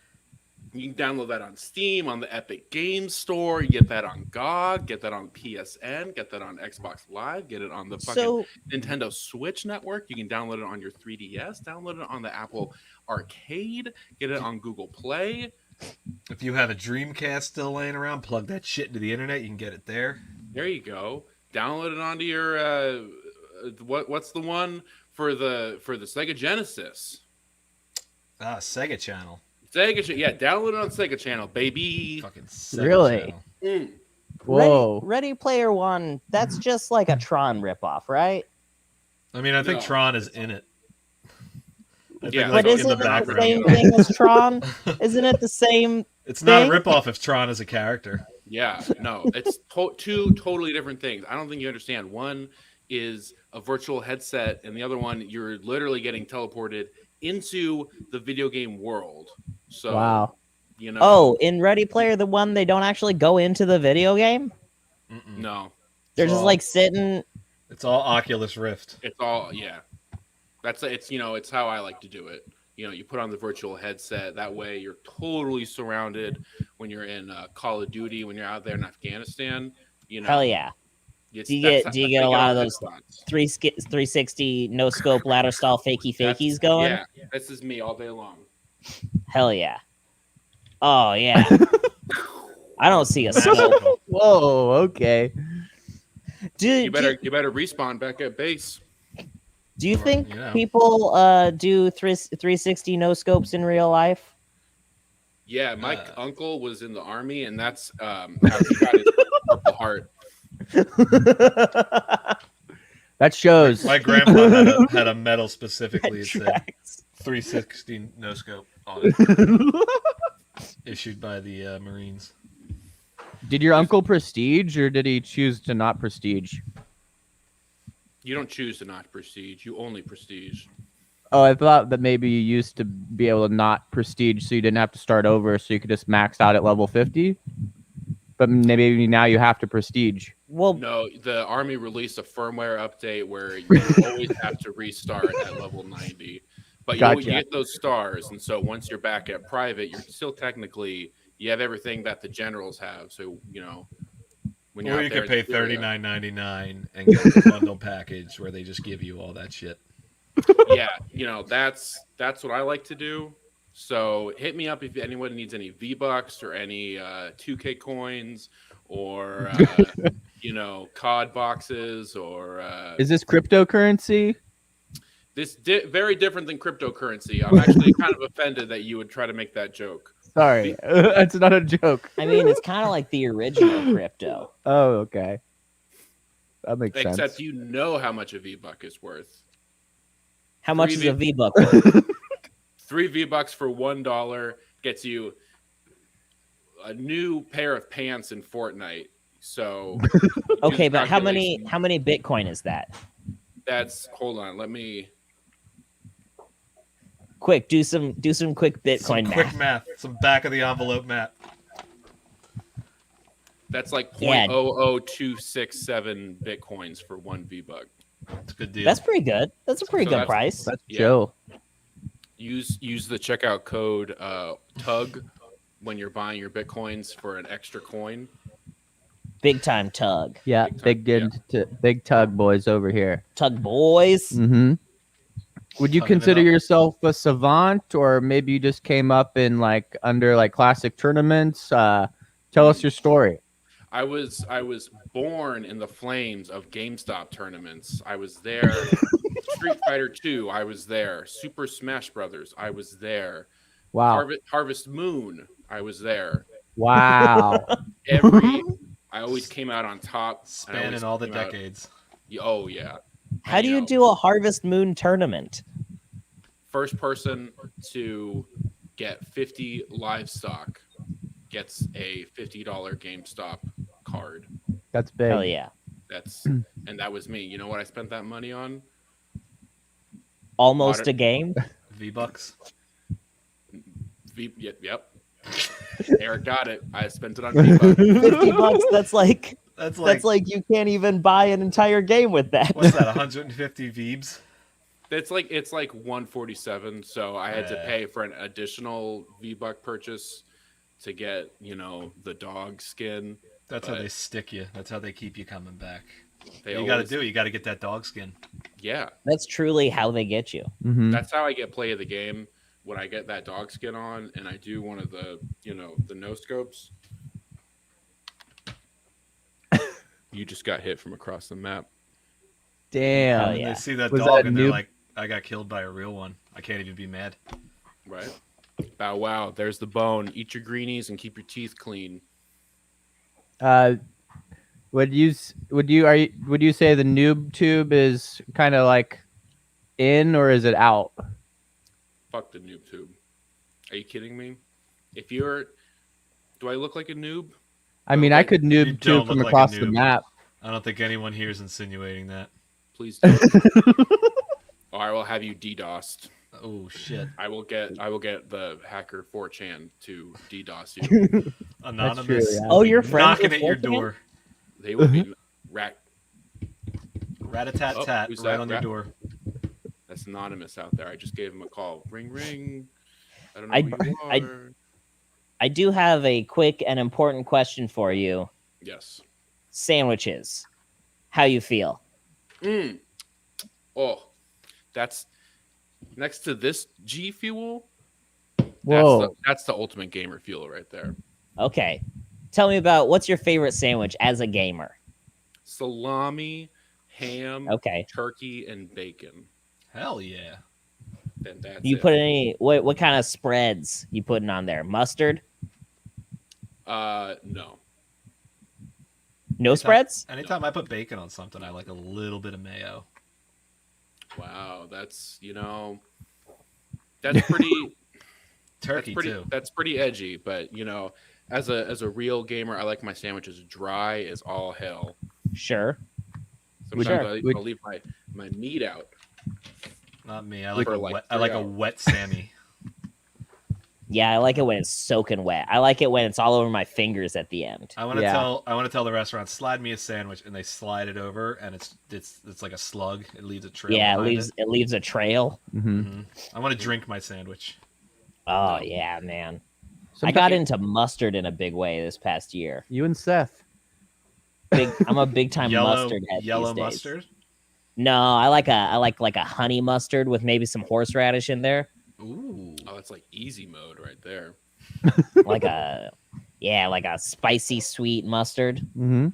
You can download that on Steam, on the Epic Games Store. You get that on GOG, get that on PSN, get that on Xbox Live, get it on the fucking So Nintendo Switch network. You can download it on your 3DS, download it on the Apple Arcade, get it on Google Play. If you have a Dreamcast still laying around, plug that shit into the internet. You can get it there. There you go. Download it onto your what's the one for the Sega Genesis? Sega Channel. Download it on Sega Channel, baby. Fucking Sega Really? Channel. Mm. Whoa. Ready Player One, that's just like a Tron ripoff, right? I mean, I think No. Tron is in it. I Yeah. think, But like, in isn't the it the background. same thing as Tron? Isn't it the same? It's not a thing? ripoff if Tron is a character. Yeah, no, it's two totally different things. I don't think you understand. One is a virtual headset, and the other one, you're literally getting teleported into the video game world. So, Wow. You know? Oh, in Ready Player the One, they don't actually go into the video game. No, they're just like sitting. It's all Oculus Rift. It's all it's how I like to do it. You put on the virtual headset. That way, you're totally surrounded when you're in Call of Duty. When you're out there in Afghanistan, Hell yeah. Do you get a lot of those 360 no scope ladder style fakies going? Yeah, this is me all day long. Hell yeah. Oh yeah. I don't see a scope. Whoa, okay. Dude, you better respawn back at base. Do you think people do 360 no scopes in real life? Yeah, my uncle was in the army, and that's how he got his Purple Heart. That shows. My grandpa had a medal specifically that said 360 no scope on it. Issued by the Marines. Did your uncle prestige, or did he choose to not prestige? You don't choose to not prestige. You only prestige. Oh, I thought that maybe you used to be able to not prestige, so you didn't have to start over, so you could just max out at level 50. But maybe now you have to prestige. Well, no, the Army released a firmware update where you always have to restart at level 90. But you get those stars, and so once you're back at private, you're still technically you have everything that the generals have. So when you're you could pay $39.99 and get the bundle package where they just give you all that shit. Yeah, that's what I like to do. So hit me up if anyone needs any V-Bucks or any 2K coins or COD boxes or. Is this cryptocurrency? This very different than cryptocurrency. I'm actually kind of offended that you would try to make that joke. Sorry, that's not a joke. I mean, it's kind of like the original crypto. Oh, okay. That makes sense. Except you know how much a V-Buck is worth. How much is a V-Buck worth? 3 V-Bucks for $1 gets you a new pair of pants in Fortnite. So okay, but how many Bitcoin is that? Hold on, let me quick do some quick Bitcoin math. Quick math, some back of the envelope math. That's like 0.00267 Bitcoins for 1 V-Buck. That's a good deal. That's pretty good. That's a pretty good price. That's chill. Use the checkout code TUG when you're buying your Bitcoins for an extra coin. Big time Tug. Yeah, big Tug boys over here. Tug boys. Mm-hmm. Would you consider yourself a savant, or maybe you just came up in under classic tournaments? Tell us your story. I was born in the flames of GameStop tournaments. I was there. Street Fighter 2, I was there. Super Smash Brothers, I was there. Wow. Harvest Moon, I was there. Wow. I always came out on top. Spanning all the decades. Oh, yeah. How do you do a Harvest Moon tournament? First person to get 50 livestock gets a $50 GameStop card. That's big. Hell yeah. And that was me. You know what I spent that money on? Almost a game? V-Bucks. Yep. Erik got it. I spent it on V-Bucks. $50. That's like That's like you can't even buy an entire game with that. What's that? 150 Vebs? It's like 147. So I had to pay for an additional V-Buck purchase to get the dog skin. That's how they stick you. That's how they keep you coming back. You got to do it. You got to get that dog skin. Yeah, that's truly how they get you. Mm-hmm. That's how I get play of the game. When I get that dog skin on, and I do one of the the no scopes. You just got hit from across the map. Damn. Oh, yeah. They see that dog and they're like, I got killed by a real one. I can't even be mad. Right. Bow wow. There's the bone. Eat your greenies and keep your teeth clean. Would you say the noob tube is kind of like in, or is it out? Fuck the noob tube. Are you kidding me? Do I look like a noob? I mean, I could noob tube from across the map. I don't think anyone here is insinuating that. Please don't. Or I will have you DDoSed. Oh shit! I will get the hacker 4chan to DDoS you. Anonymous. yeah. Will Oh, be you're friends knocking with at your 4chan? door. They will be Rat-a-tat-tat, who's right that? on your door. That's anonymous out there. I just gave him a call. Ring ring. I don't know I- who you I- are. I do have a quick and important question for you. Yes. Sandwiches. How you feel? Oh, that's next to this G Fuel. Whoa. That's the ultimate gamer fuel right there. Okay. Tell me about what's your favorite sandwich as a gamer? Salami, ham, Okay. turkey, and bacon. Hell yeah! Then that's Do you it. put any what kind of spreads you putting on there? Mustard? No. No spreads? Anytime I put bacon on something, I like a little bit of mayo. Wow, that's that's pretty Turkey too. That's pretty edgy, but as a real gamer, I like my sandwiches dry as all hell. Sure. Sometimes I'll leave my meat out. Not me. I like a a wet Sammy. Yeah, I like it when it's soaking wet. I like it when it's all over my fingers at the end. I want to tell the restaurant, slide me a sandwich, and they slide it over, and it's like a slug. It leaves a trail. Yeah, it leaves a trail. Mm-hmm. I want to drink my sandwich. Oh yeah, man. I got into mustard in a big way this past year. You and Seth. I'm a big time mustard head Yellow these days. mustard? No, I like a honey mustard with maybe some horseradish in there. Ooh. Oh, that's like easy mode right there. like a spicy sweet mustard. Mm-hmm.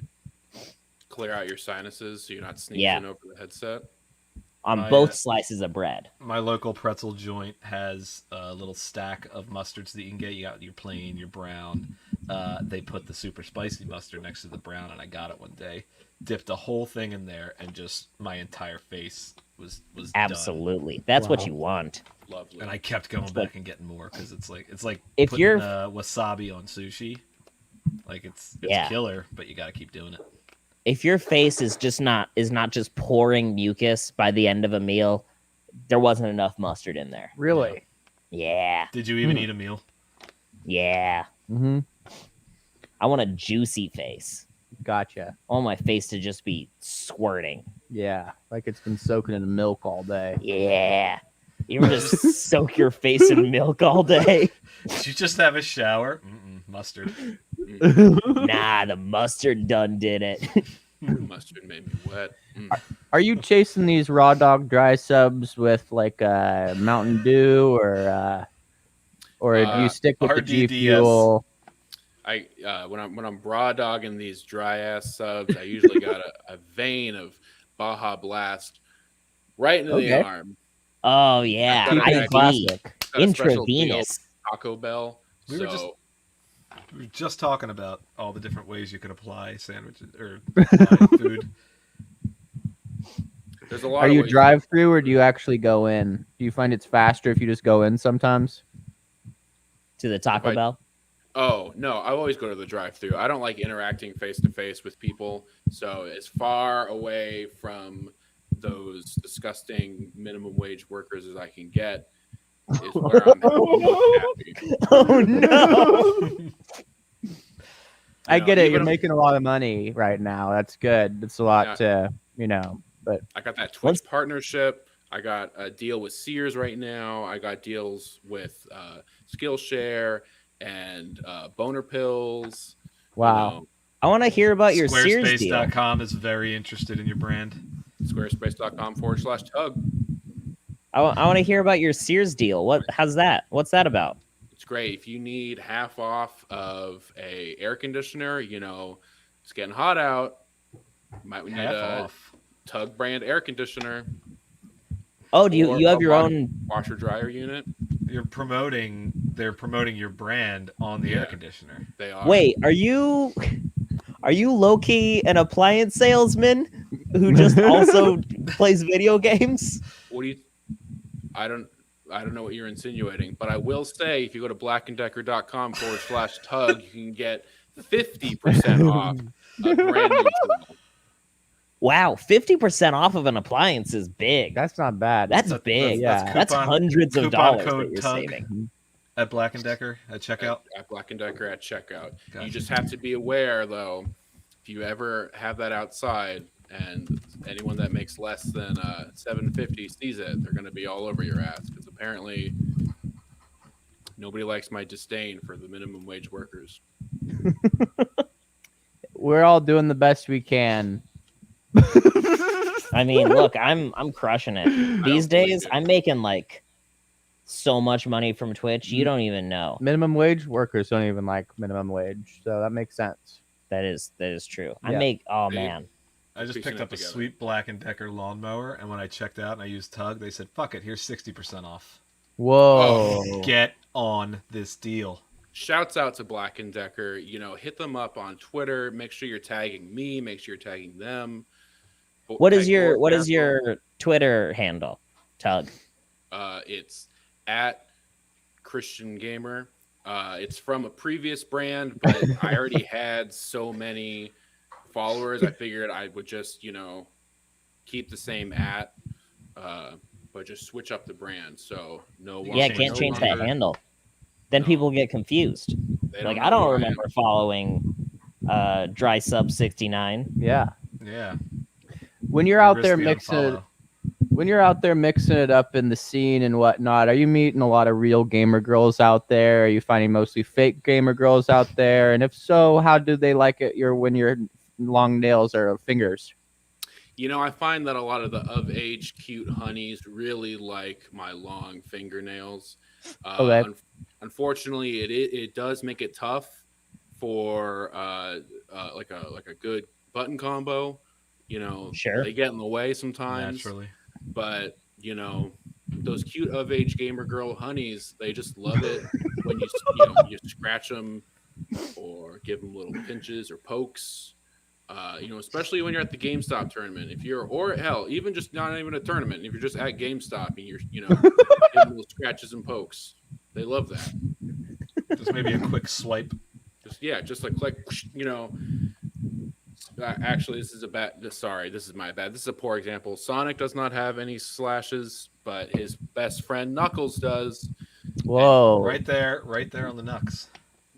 Clear out your sinuses so you're not sneezing over the headset. On both slices of bread. My local pretzel joint has a little stack of mustards that you can get. You got your plain, your brown. They put the super spicy mustard next to the brown, and I got it one day. Dipped the whole thing in there, and just my entire face was absolutely done. That's what you want. Lovely. And I kept going back and getting more because it's like if putting you're wasabi on sushi. Like it's killer, but you got to keep doing it. If your face is not just pouring mucus by the end of a meal, there wasn't enough mustard in there. Really? Yeah. Did you even eat a meal? Yeah. Mm-hmm. I want a juicy face. Gotcha. I want my face to just be squirting. Yeah, like it's been soaking in milk all day. Yeah. You ever just soak your face in milk all day? Did you just have a shower? Mustard. Nah, the mustard done did it. Mustard made me wet. Are you chasing these raw dog dry subs with like Mountain Dew or do you stick with the G Fuel? When I'm raw dogging these dry ass subs, I usually got a vein of Baja Blast right into the arm. Oh yeah, IV, intravenous. Taco Bell. We were just talking about all the different ways you can apply sandwiches or food. There's a lot. Are you drive through or do you actually go in? Do you find it's faster if you just go in sometimes? To the Taco Bell? Oh no, I always go to the drive-through. I don't like interacting face to face with people, so as far away from those disgusting minimum wage workers as I can get is where I'm happy. Oh no! I get it. You're making a lot of money right now. That's good. It's a lot to, but I got that Twitch partnership. I got a deal with Sears right now. I got deals with Skillshare and Boner Pills. Wow. I want to hear about your Sears deal. Squarespace.com is very interested in your brand. Squarespace.com/tug. I want to hear about your Sears deal. How's that? What's that about? It's great. If you need half off of a air conditioner, it's getting hot out. Might need a Tug brand air conditioner. Oh, do you have your own washer dryer unit? They're promoting your brand on the air conditioner. They are. Wait, are you low key an appliance salesman who just also plays video games? What do you? I don't know what you're insinuating, but I will say if you go to blackanddecker.com/tug, you can get 50% off a brand new tool. Wow, 50% off of an appliance is big. That's not bad. That's big. yeah. That's hundreds of coupon dollars code that you're Tug. saving. At Black & Decker at checkout? At Black & Decker at checkout. Gotcha. You just have to be aware, though, if you ever have that outside and anyone that makes less than $7.50 sees it, they're going to be all over your ass because apparently nobody likes my disdain for the minimum wage workers. We're all doing the best we can. I mean, look, I'm crushing it. These days, I'm making like so much money from Twitch, you don't even know. Minimum wage workers don't even like minimum wage, so that makes sense. That is true. Yeah. I make man. I just picked up a sweet Black & Decker lawnmower, and when I checked out and I used Tug, they said, "Fuck it, here's 60% off." Whoa! Get on this deal. Shouts out to Black & Decker. You know, hit them up on Twitter. Make sure you're tagging me. Make sure you're tagging them. What is your Twitter handle, Tug? It's at Christian Gamer. It's from a previous brand, but I already had so many followers. I figured I would just, keep the same but just switch up the brand. So can't change that handle. Then people get confused. Like, I don't remember following Dry Sub 69. Yeah. Yeah. When you're out there mixing it up in the scene and whatnot, are you meeting a lot of real gamer girls out there? Are you finding mostly fake gamer girls out there? And if so, how do they like it when your long nails or fingers? I find that a lot of the of-age cute honeys really like my long fingernails. Okay. Unfortunately, it does make it tough for like a good button combo. Sure, they get in the way sometimes. Naturally. But those cute of-age gamer girl honeys, they just love it when you scratch them or give them little pinches or pokes. Especially when you're at the GameStop tournament. Or hell, even just not even a tournament. If you're just at GameStop and you're giving little scratches and pokes, they love that. Just maybe a quick swipe. Just like click. Actually, this is my bad. This is a poor example. Sonic does not have any slashes, but his best friend Knuckles does. Whoa! And right there on the knucks.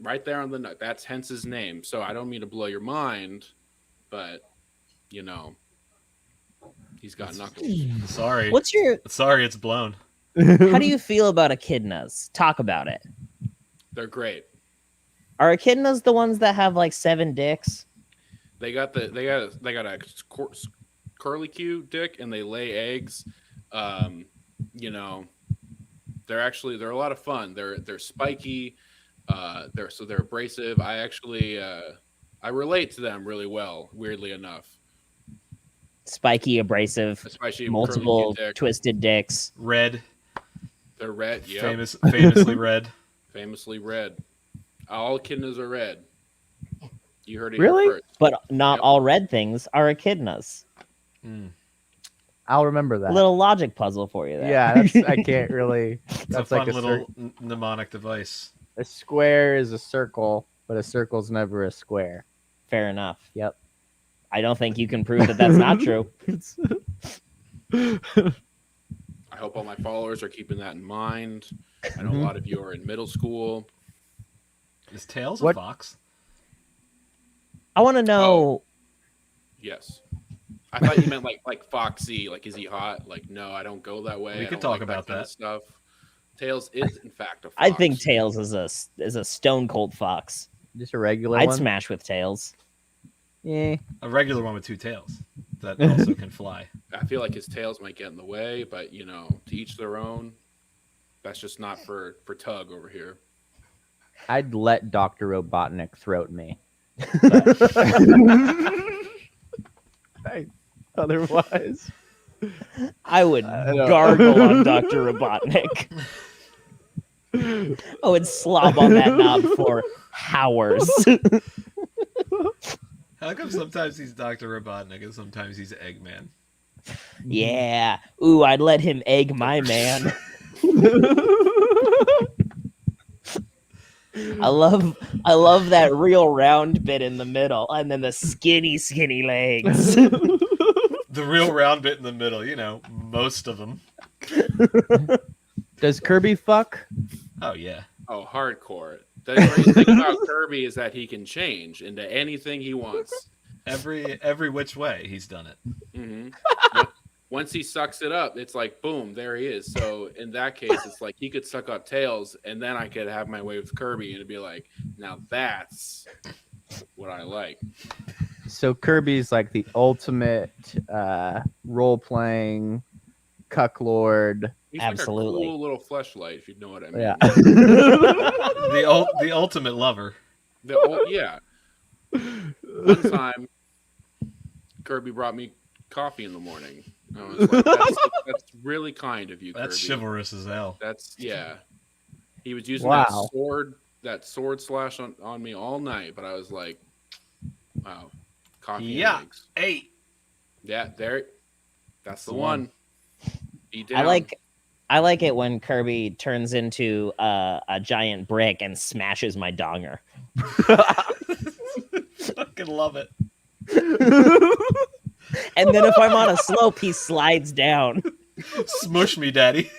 Right there on the nut. That's hence his name. So I don't mean to blow your mind, but he's got Knuckles. Sorry. Sorry, it's blown. How do you feel about echidnas? Talk about it. They're great. Are echidnas the ones that have like 7 dicks? They got a curlicue dick and they lay eggs. They're a lot of fun. They're spiky. They're abrasive. I relate to them really well. Weirdly enough. Spiky, abrasive, especially multiple twisted dicks. Red. They're red. Yeah. Famously red. Famously red. All echidnas are red. You heard it really? Here first. But not all red things are echidnas. I'll remember that. A little logic puzzle for you there. Yeah, I can't really. That's a fun little mnemonic device. A square is a circle, but a circle's never a square. Fair enough. Yep. I don't think you can prove that that's not true. I hope all my followers are keeping that in mind. I know a lot of you are in middle school. Is Tails a fox? I want to know. Oh, yes. I thought you meant like Foxy. Like, is he hot? Like, no, I don't go that way. We could talk about that stuff. Tails is in fact a fox. I think Tails is a stone cold fox. Just a regular I'd one? smash with Tails. Yeah. A regular one with 2 tails that also can fly. I feel like his tails might get in the way, but to each their own. That's just not for Tug over here. I'd let Dr. Robotnik throat me. Otherwise, I would gargle on Dr. Robotnik. I would slob on that knob for hours. How come sometimes he's Dr. Robotnik and sometimes he's Eggman? Yeah. Ooh, I'd let him egg my man. I love that real round bit in the middle and then the skinny legs. The real round bit in the middle, most of them. Does Kirby fuck? Oh yeah. Oh, hardcore. The great thing about Kirby is that he can change into anything he wants. Every which way he's done it. Mm-hmm. Once he sucks it up, it's like boom, there he is. So in that case, it's like he could suck up Tails, and then I could have my way with Kirby, and it'd be like, now that's what I like. So Kirby's like the ultimate role-playing cucklord. He's Absolutely. like a cool little fleshlight, if you know what I mean. Yeah. The ultimate lover. Yeah. One time, Kirby brought me coffee in the morning. I was like, that's really kind of you, Kirby. That's chivalrous as hell. Yeah. He was using Wow. that sword slash on me all night, but I was like, wow, coffee and eggs. 8. Yeah, there. That's the one. I like it when Kirby turns into a giant brick and smashes my donger. Fucking love it. And then if I'm on a slope, he slides down. Smush me, daddy.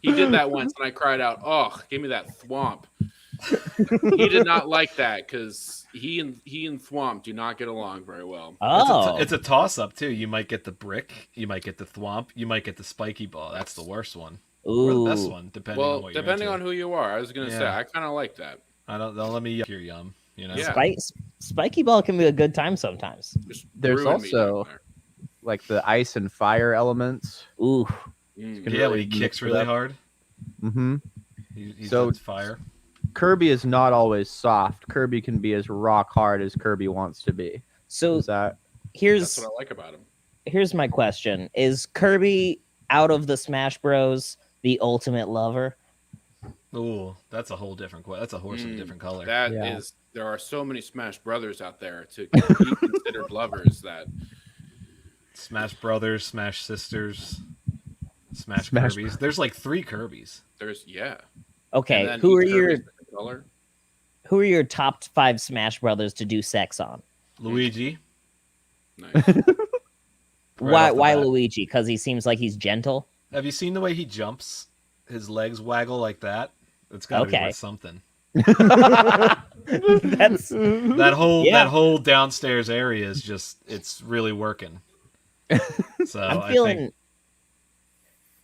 He did that once, and I cried out, "Oh, give me that thwomp." He did not like that because he and Thwomp do not get along very well. Oh, It's a toss-up too. You might get the brick, you might get the thwomp, you might get the spiky ball. That's the worst one. Or the best one, depending on what you're depending into. on who you are. I was gonna say I kind of like that. Don't let me hear yum. Yeah. Spiky ball can be a good time sometimes. There's also like the ice and fire elements. Ooh. Yeah, when he kicks really hard. Mm-hmm. He's So fire. Kirby is not always soft. Kirby can be as rock hard as Kirby wants to be. So that's what I like about him. Here's my question: is Kirby out of the Smash Bros. The ultimate lover? Ooh, that's a whole different question. That's a horse of a different color. There are so many Smash Brothers out there to be considered lovers that Smash Brothers, Smash Sisters, Smash Kirby's. There's like 3 Kirby's. Okay, who are your top 5 Smash Brothers to do sex on? Luigi. Nice. Why Luigi? Because he seems like he's gentle. Have you seen the way he jumps? His legs waggle like that. It's gotta be worth something. That whole downstairs area is it's really working. So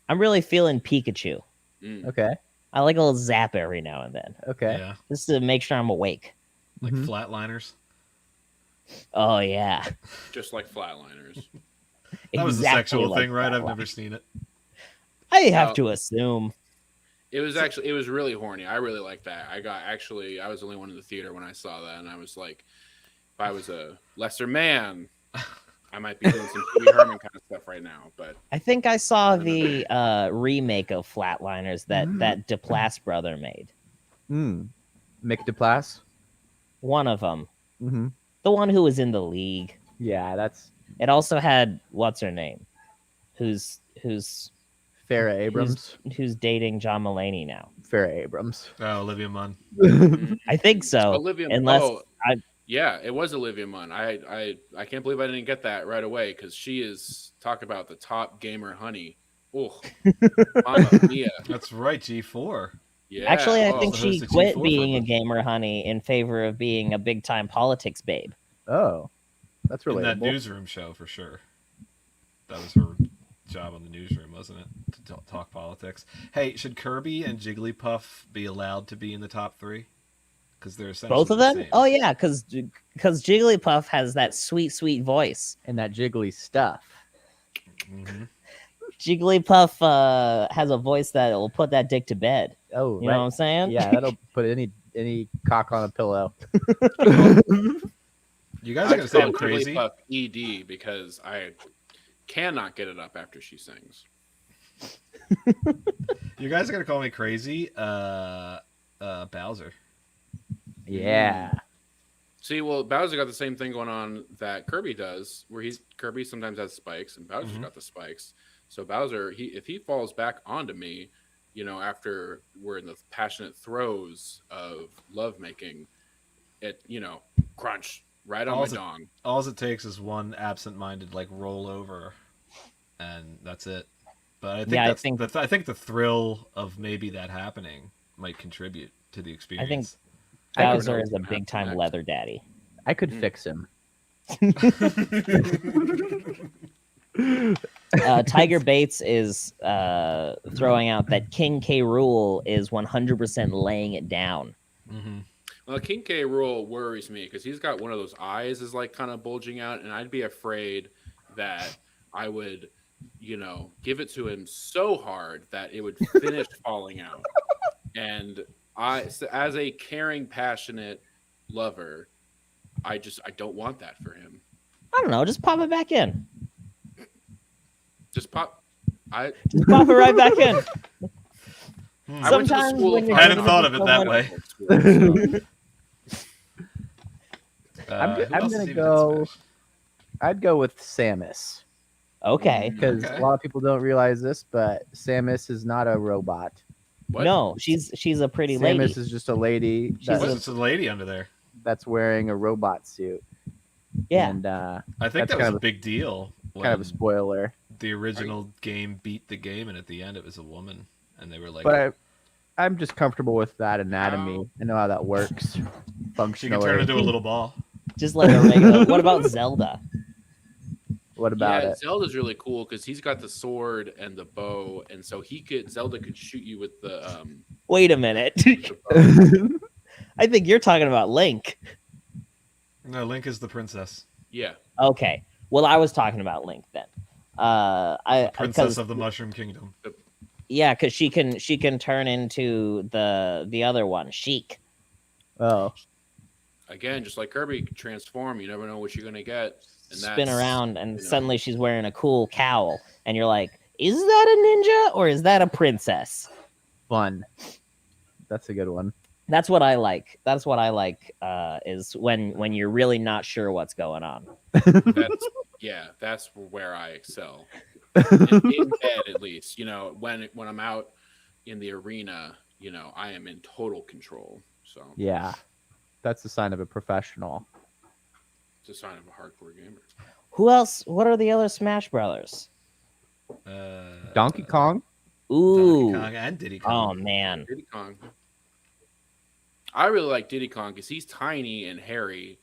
I'm really feeling Pikachu. Okay. I like a little zap every now and then. Okay. Yeah. Just to make sure I'm awake. Like flatliners. Oh yeah. Just like flatliners. That was a sexual thing, right? I've never seen it. I have to assume. It was really horny. I really like that. I was the only one in the theater when I saw that, and I was like, if I was a lesser man, I might be doing some Pee Wee Herman kind of stuff right now. But I think I saw the remake of Flatliners that Duplass brother made. Mick Duplass? One of them. Mm-hmm. The one who was in the league. Yeah, that's... It also had, what's her name? Who's Farrah Abrams? Who's dating John Mulaney now? Farrah Abrams. Oh, Olivia Munn. I think so. Yeah, it was Olivia Munn. I can't believe I didn't get that right away because she is, talk about the top gamer honey. Oh, Mama Mia. That's right, G4. Yeah. Actually, I think she quit being a gamer honey in favor of being a big time politics babe. Oh, that's relatable. In that newsroom show for sure. That was her job on the newsroom, wasn't it? To talk politics. Hey, should Kirby and Jigglypuff be allowed to be in the top 3? Because they're essentially both of them. Same. Oh yeah, because Jigglypuff has that sweet voice and that jiggly stuff. Mm-hmm. Jigglypuff has a voice that will put that dick to bed. Oh, you know what I'm saying? Yeah, that'll put any cock on a pillow. You guys are gonna say I'm crazy. Jigglypuff ED because I cannot get it up after she sings. You guys are gonna call me crazy. Bowser. Yeah. See, well, Bowser got the same thing going on that Kirby does, where Kirby sometimes has spikes, and Bowser's got the spikes. So Bowser, if he falls back onto me, after we're in the passionate throes of lovemaking, it, crunch right on All my it- dong. All it takes is one absent-minded like roll over, and that's it. But I think I think the thrill of maybe that happening might contribute to the experience. I think I don't know Bowser what's is a gonna happen big time next. leather daddy. I could fix him. Tiger Bates is throwing out that King K. Rool is 100% laying it down. Mm-hmm. Well, King K. Rool worries me because he's got one of those eyes is like kind of bulging out, and I'd be afraid that I would, give it to him so hard that it would finish falling out. And as a caring, passionate lover, I don't want that for him. I don't know. Just pop it back in. Just pop. Just pop it right back in. I went to the Sometimes school when of you're I hadn't having thought of it that someone- way. I'm who else gonna is even in go. Smash? I'd go with Samus Okay. because Okay. a lot of people don't realize this, but Samus is not a robot. What? No, she's a pretty Samus lady. is just a lady She's It's a lady under there. that's wearing a robot suit. Yeah. And I think That's that was kind a of big deal. kind of a when spoiler. the original game beat the game, and at the end it was a woman, and they were like, But I'm just comfortable with that anatomy. How? I know how that works she can functionally. turn into a little ball. Just like a regular. What about Zelda? What about Yeah, it? Zelda's really cool because he's got the sword and the bow, and so Zelda could shoot you with the Wait a minute. the bow. I think you're talking about Link. No, Link is the princess, Yeah. Okay. Well, I was talking about Link then. the princess 'cause- of the Mushroom Kingdom. yeah, because she can turn into the other one, Sheik. Oh, Again, just like Kirby, you can transform. You never know what you're gonna get. And Spin around, and you know. suddenly she's wearing a cool cowl, and you're like, is that a ninja or is that a princess? fun. That's a good one. That's what I like. That's what I like. Is when you're really not sure what's going on. That's where I excel. In bed, at least. When I'm out in the arena, I am in total control. So Yeah, that's a sign of a professional. it's a sign of a hardcore gamer. Who else? What are the other Smash Brothers? Donkey Kong. Ooh. Donkey Kong and Diddy Oh Kong. man. Diddy Kong. I really like Diddy Kong because he's tiny and hairy.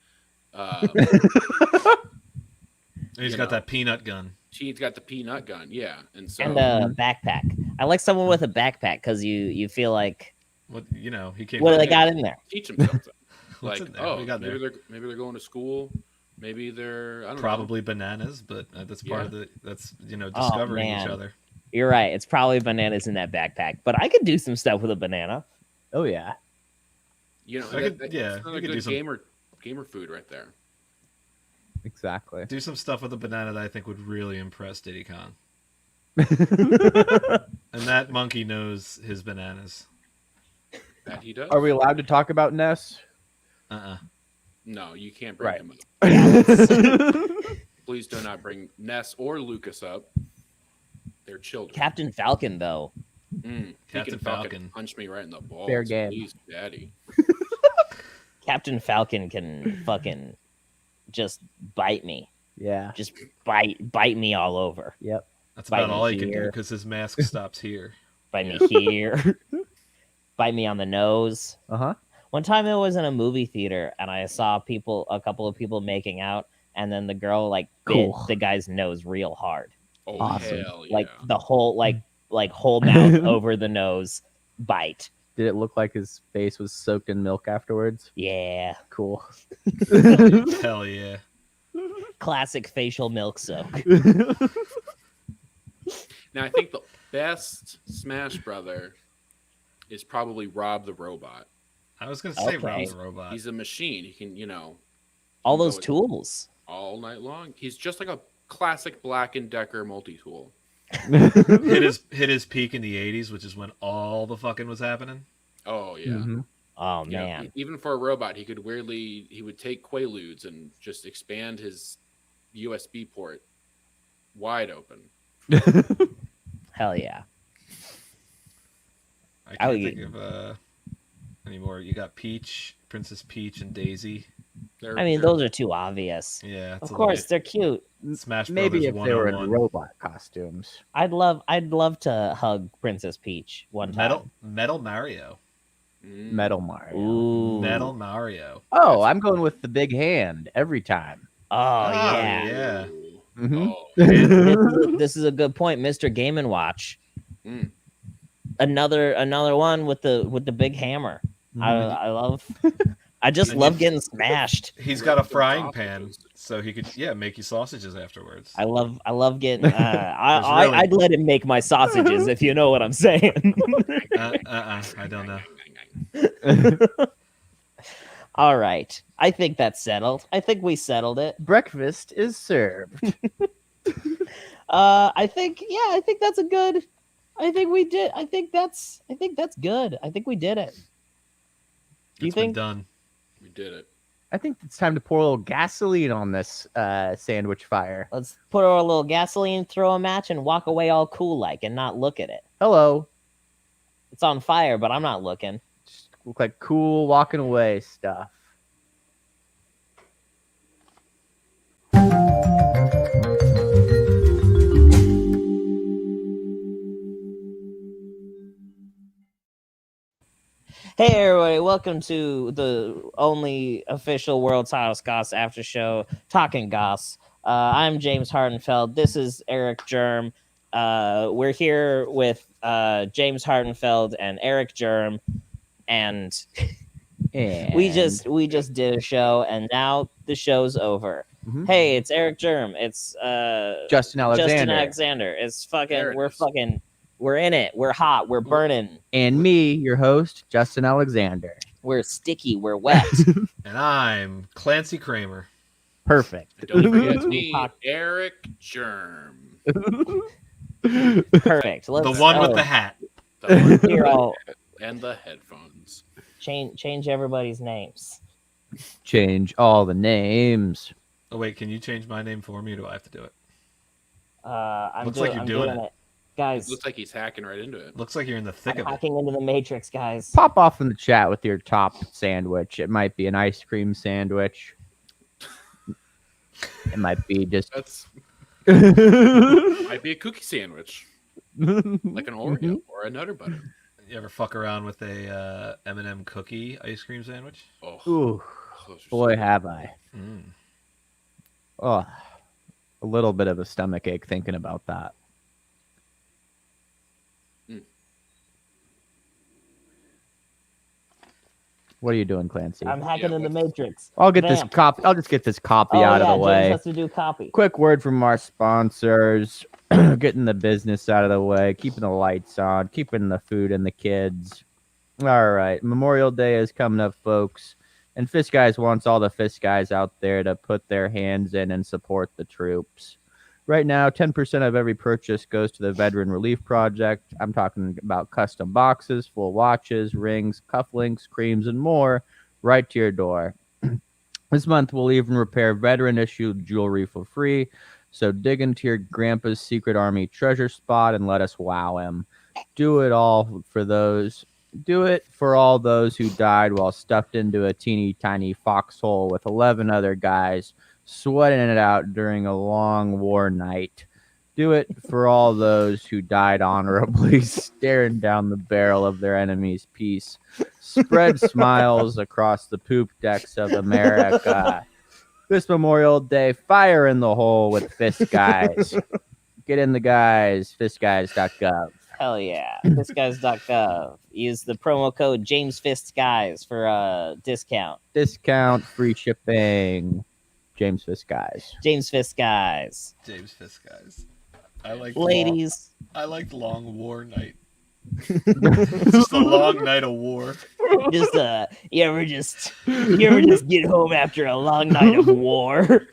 He's got that peanut gun. He's got the peanut gun, yeah, and so And a backpack. I like someone with a backpack because you feel like What he came. what do from- they got in there? teach him something. What's Like, in there? What we got maybe there? they're going to school. Maybe they're I don't Probably bananas, but that's part Yeah. of that's discovering each man. other. You're right. It's probably bananas in that backpack, but I could do some stuff with a banana. Oh yeah. know. I could- That's yeah, another you could do good some- gamer food right there. Exactly. Do some stuff with a banana that I think would really impress Diddy Kong. And that monkey knows his bananas. That he does. Are we allowed to talk about Ness? No, you can't bring Right. him up. Captain Please do not bring Ness or Lucas up. They're children. Captain Falcon, though. He Captain can fucking Falcon. punch me right in the balls. Fair game. Please, Daddy. Captain Falcon can fucking just bite me. Yeah. Just bite me all over. Yep. That's Bite about me all he can do here. because his mask stops here. Bite me here. Bite me on the nose. Uh-huh. One time it was in a movie theater and I saw a couple of people making out, and then the girl bit Cool. the guy's nose real hard. Oh, Awesome. hell yeah. Like the whole whole mouth over the nose bite. Did it look like his face was soaked in milk afterwards? Yeah. Cool. Hell yeah. Classic facial milk soak. Now, I think the best Smash Brother is probably Rob the Robot. I was gonna say Okay. Rob the Robot. He's a machine. He can, All go those with- tools. all night long. He's just like a classic Black & Decker multi-tool. hit his peak in the '80s, which is when all the fucking was happening. Oh, yeah. Mhm. Oh You know, man. even for a robot, he would take Quaaludes and just expand his USB port wide open. Hell yeah. I I can't would think of any more. You got Peach Princess Peach and Daisy. I mean, those are too obvious. Yeah, Of course, they're cute. Smash Maybe Brothers if they were in 101. robot costumes. I'd love to hug Princess Peach one time. Metal Mario. Metal Mario. Ooh. Metal Mario. Oh, I'm going with the big hand every time. Oh yeah. yeah. Mm-hmm. Oh. This is a good point, Mr. Game and Watch. Mm. Another one with the big hammer. I just And love getting smashed. He's got a frying pan, so he could make you sausages afterwards. I love getting. I'd let him make my sausages if you know what I'm saying. I don't know. All right, I think that's settled. I think we settled it. Breakfast is served. I think that's a good. I think we did. I think that's good. I think we did it. Do you It's been think? done? We did it. I think it's time to pour a little gasoline on this sandwich fire. Let's put a little gasoline, throw a match, and walk away all cool like, and not look at it. Hello. It's on fire, but I'm not looking. Just look like cool walking away stuff. Hey everybody, welcome to the only official World's Hottest Goss after show, Talking Goss. I'm James Hardenfeld. This is Erik Germ. We're here with James Hardenfeld and Erik Germ, and we just did a show, and now the show's over. Mhm. Hey, it's Erik Germ. It's Justin Alexander. It's we're in it. We're hot. We're burning. And me, your host, Justin Alexander. We're sticky. We're wet. And I'm Clancy Kramer. Perfect. Don't forget me, Erik Germ. Perfect. The one with the hat. Here, I'll And the headphones. change everybody's names. Change all the names. Oh wait, can you change my name for me, or do I have to do it? I'm you're doing it. Guys. Looks like he's hacking right into it. Looks like you're in the thick I'm of it. hacking into the Matrix, guys. Pop off in the chat with your top sandwich. It might be an ice cream sandwich. It might be just. That's might be a cookie sandwich, like an Oreo or a Nutter Butter. You ever fuck around with a M&M cookie ice cream sandwich? Oh, Ooh, those are boy, so have I. Mm. Oh, a little bit of a stomach ache thinking about that. What are you doing, Clancy? I'm hacking in the Matrix. I'll get this Vamp. copy. I'll just get this copy Oh, out yeah, of the way. James has to do copy. Quick word from our sponsors. Getting the business out of the way, keeping the lights on, keeping the food and the kids. All right, Memorial Day is coming up, folks. And Fist Guys wants all the Fist Guys out there to put their hands in and support the troops. Right now, 10% of every purchase goes to the Veteran Relief Project. I'm talking about custom boxes, full watches, rings, cufflinks, creams, and more right to your door. This month, we'll even repair veteran-issued jewelry for free. So dig into your grandpa's secret army treasure spot and let us wow him. Do it all for those. Do it for all those who died while stuffed into a teeny tiny foxhole with 11 other guys sweating it out during a long war night. Do it for all those who died honorably staring down the barrel of their enemy's piece. Spread smiles across the poop decks of America. This Memorial Day, fire in the hole with Fist Guys. Get in the guys, fistguys.gov. Hell yeah. Fistguys.gov. Use the promo code JamesFistGuys for a discount. Discount, free shipping. James Fist Guys. James Fist Guys. James Fist Guys. I like Ladies. I liked Long War Night. Just a long night of war. Just you ever just get home after a long night of war?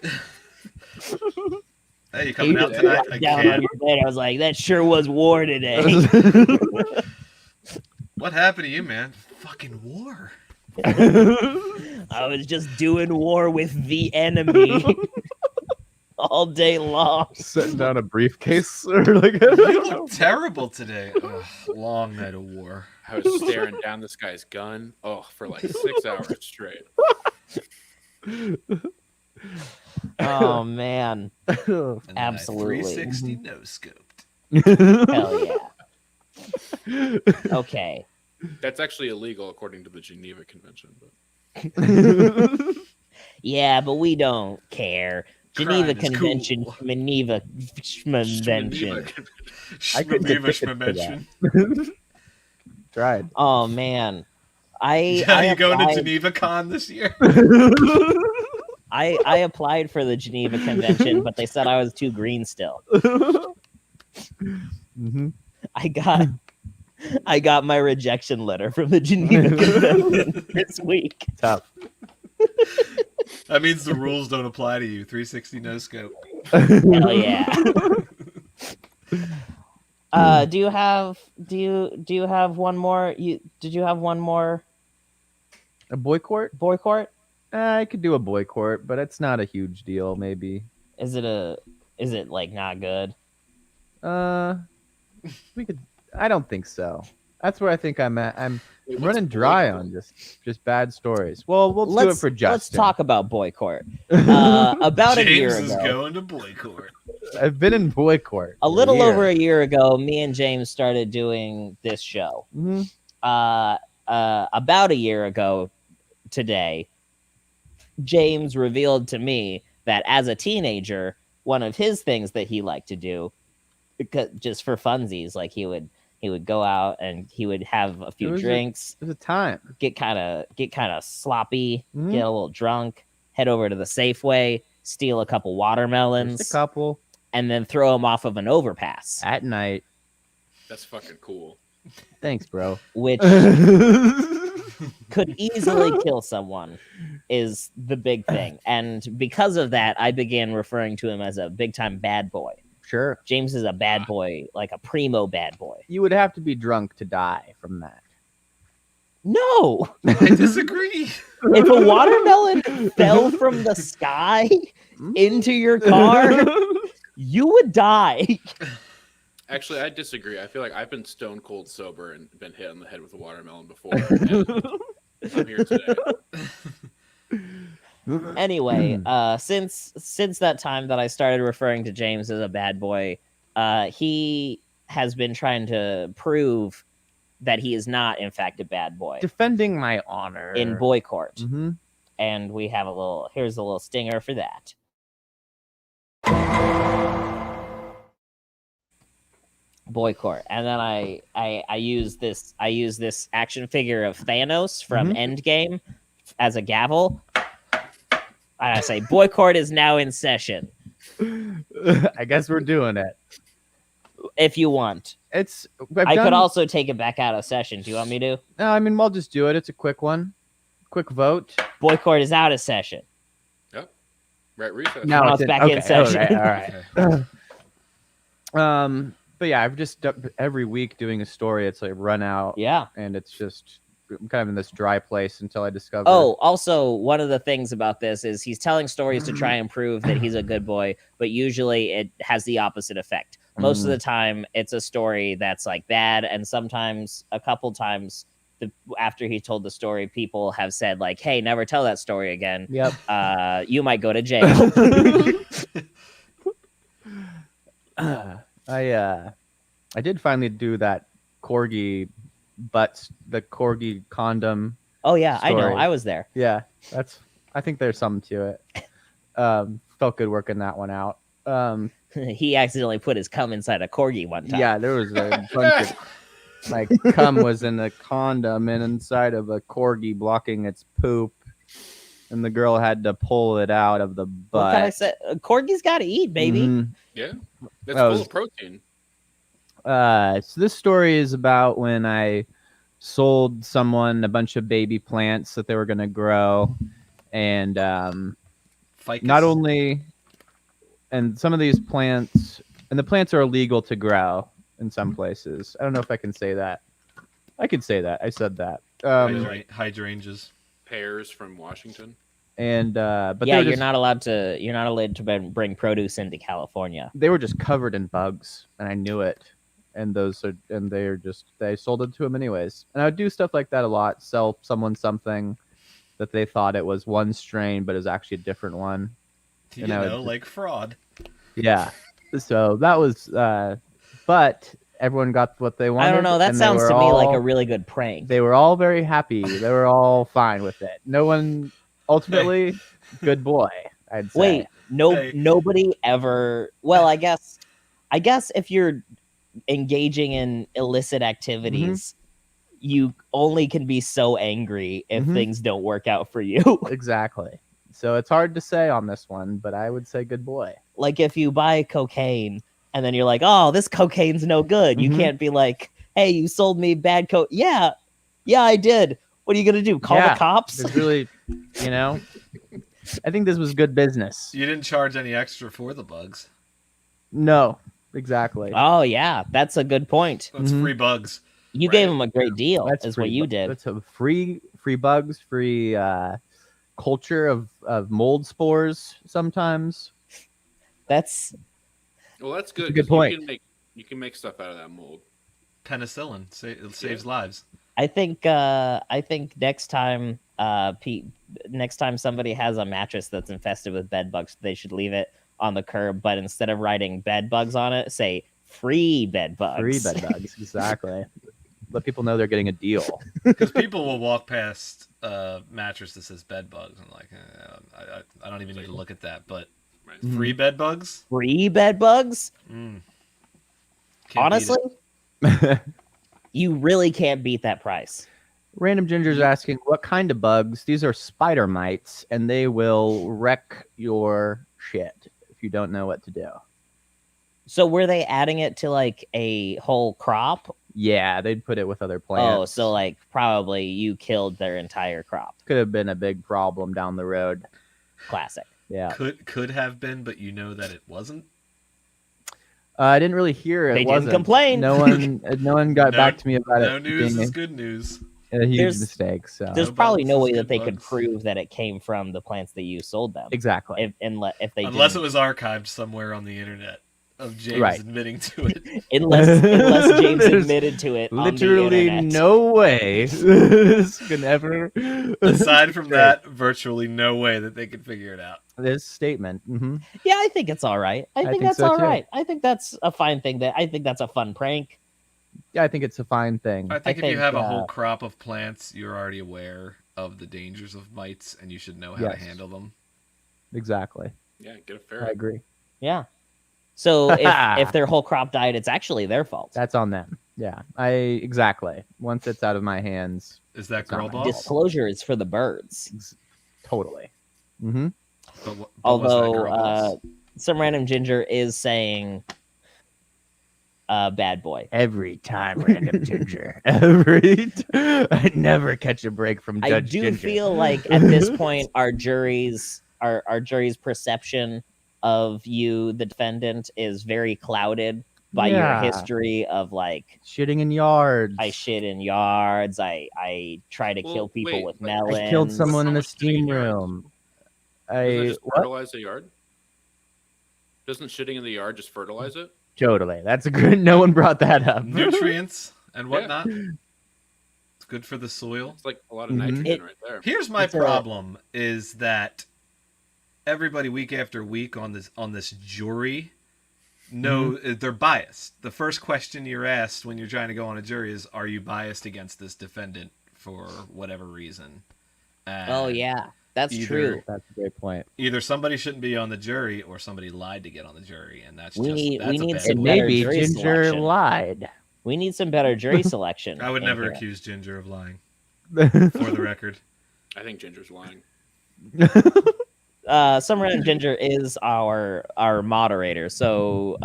Hey, you coming out tonight? I Down on can't. your bed, I was like, that sure was war today. What happened to you, man? Fucking war. I was just doing war with the enemy. all day long. Setting down a briefcase or like. You look terrible today. Ugh, long night of war. I was staring down this guy's gun. For like 6 hours straight. Oh man, And then I absolutely. 360 no scoped. Hell yeah. Okay. That's actually illegal according to the Geneva Convention. But Yeah, but we don't care. Geneva Crime is Convention, cool. Geneva Convention. I could get Geneva tickets for Convention. Tried. Oh man, I You going to applied- Geneva Con this year? I applied for the Geneva Convention, but they said I was too green still. Mhm. I got my rejection letter from the Geneva Convention this week. Tough. That means the rules don't apply to you. 360 no scope. Hell yeah. Do you have one more? Did you have one more A boy court? boy court? I could do a boy court, but it's not a huge deal. Maybe. Is it like not good? We could. I don't think so. That's where I think I'm at. I'm Wait, what's running boy dry court? on just bad stories. Well, we'll do it for Justin. Let's talk about boy court. About a year James is ago, going to boy court. I've been in boy court. a little over a year ago, me and James started doing this show. Hmm. About a year ago today, James revealed to me that as a teenager, one of his things that he liked to do, because just for funsies, like he would go out and he would have a few drinks, There's a time. get kind of sloppy, Mhm. get a little drunk, head over to the Safeway, steal a couple watermelons, Just a couple and then throw them off of an overpass, at night. That's fucking cool. Thanks, bro. which could easily kill someone is the big thing. And because of that, I began referring to him as a big time bad boy. Sure. James is a bad boy, like a primo bad boy. You would have to be drunk to die from that. No, I disagree. if a watermelon fell from the sky into your car, you would die. Actually, I disagree. I feel like I've been stone cold sober and been hit on the head with a watermelon before. And I'm here today. Anyway, since that time that I started referring to James as a bad boy, he has been trying to prove that he is not, in fact, a bad boy Defending my honor in boy court. Mhm. And we have here's a little stinger for that. Boy court. And then I use this action figure of Thanos from Endgame as a gavel. I say boy court is now in session. I guess we're doing it. If you want. I Could also take it back out of session. Do you want me to? No, I mean, we'll just do it. It's a quick one. Quick vote. Boy court is out of session. Right, recess. No, Now it's back in session. All right. But yeah, I've just every week doing a story. It's like run out. Yeah. And it's just I'm kind of in this dry place until I discover. Oh, also, one of the things about this is he's telling stories to try and prove that he's a good boy, but usually it has the opposite effect. Most of the time, it's a story that's like bad, and sometimes, a couple times, after he told the story, people have said like, "Hey, never tell that story again. Yep. You might go to jail." I did finally do that corgi the corgi condom. Oh yeah, I know. Story. I was there. Yeah, I think there's something to it. Felt good working that one out. He accidentally put his cum inside a corgi one time. Yeah, there was a bunch of like cum was in a condom and inside of a corgi blocking its poop, and the girl had to pull it out of the butt. What can I say? Corgi's got to eat, baby. Mhm. Yeah, that's Oh, full of protein. So this story is about when I sold someone a bunch of baby plants that they were going to grow, and Ficus. not only, and some of these plants, and the plants are illegal to grow in some places. I don't know if I can say that. I could say that. I said that. Hydrangeas. Pears from Washington. And but yeah, they were you're just, not allowed to bring produce into California. they were just covered in bugs, and I knew it. And they sold it to him anyways. And I would do stuff like that a lot. Sell someone something that they thought it was one strain, but it was actually a different one. You And I would know, just- like fraud. Yeah. So that was, but everyone got what they wanted. I don't know. That and they sounds were to me like a all- really good prank. They were all very happy. They were all fine with it. No one, ultimately, good boy, I'd say. Wait, Hey. nobody ever. Well, I guess if you're engaging in illicit activities, you only can be so angry if Mhm. things don't work out for you. Exactly. So it's hard to say on this one, but I would say good boy. Like if you buy cocaine and then you're like, "Oh, this cocaine's no good." You Mhm. can't be like, "Hey, you sold me bad coke." Yeah, I did. What are you gonna do? Call Yeah, the cops? There's really, you know, I think this was good business. You didn't charge any extra for the bugs. No, exactly. Oh yeah, that's a good point. That's Mhm. free bugs. You Right. gave him a great deal. That's Is free what you bu- did. That's a free bugs, free culture of mold spores sometimes. That's Well, that's good. a good 'cause point. You can make stuff out of that mold. Penicillin it saves lives. I think next time next time somebody has a mattress that's infested with bed bugs, they should leave it on the curb, but instead of writing bed bugs on it, say free bed bugs. Free bed bugs, exactly. Let people know they're getting a deal. Because people will walk past a mattress that says bed bugs and like, I don't even need to look at that. But Right. Mhm. free bed bugs? Free bed bugs? Mm. Can't beat Honestly, it. you really can't beat that price. Random Ginger's asking, what kind of bugs? These are spider mites, and they will wreck your shit if you don't know what to do. So were they adding it to like a whole crop? Yeah, they'd put it with other plants. Oh, so like probably you killed their entire crop. Could have been a big problem down the road. Classic. Yeah. Could have been, but you know that it wasn't. I didn't really hear it. They didn't wasn't. complain. No one got back to me about No it news being is good news. a huge There's- mistake. So There's No probably bugs no is way good that they could bugs. prove that it came from the plants that you sold them. exactly. If they Unless it didn't. was archived somewhere on the internet of James Right. admitting to it. unless James There's admitted to it Literally on the internet. no way this can ever. Aside from Great. that, virtually no way that they could figure it out. This statement. Yeah, I think it's all right. I think think that's so, all too. right. I think that's a fine thing. I think that's a fun prank. Yeah, I think it's a fine thing. I think if think, you have a whole crop of plants, you're already aware of the dangers of mites, and you should know how to Yes. handle them. Exactly. Yeah, get a I ferret. agree. Yeah. So if their whole crop died, it's actually their fault. That's on them. Yeah. Exactly. Once it's out of my hands, Is that It's not girl my boss? Disclosure is for the birds. totally. Mm-hmm. But was that Although girl boss? some random ginger is saying bad boy. Every time, Random Ginger. I never catch a break from Judge I do Ginger. feel like at this point our jury's perception of you, the defendant, is very clouded by Yeah. your history of like Shitting in yards. I shit in yards, I try to Well, kill people wait, with but- melons. I killed someone in a What's wrong with shitting in steam yards? room. Doesn't it just What? fertilize the yard? Doesn't shitting in the yard just fertilize it? Totally. That's a good. No one brought that up. Nutrients and whatnot. It's good for the soil. It's like a lot of Mhm. nitrogen right there. Here's my It's a- problem: is that everybody week after week on this jury know they're biased. The first question you're asked when you're trying to go on a jury is, "Are you biased against this defendant for whatever reason?" Oh And yeah, that's either- true. That's a great point. Either somebody shouldn't be on the jury, or somebody lied to get on the jury, and that's We just need- that's we a need bad some And look. better maybe jury Ginger selection. lied. We need some better jury selection. I would in never here. accuse Ginger of lying, for the record. I think Ginger's lying. Some random ginger is our moderator, so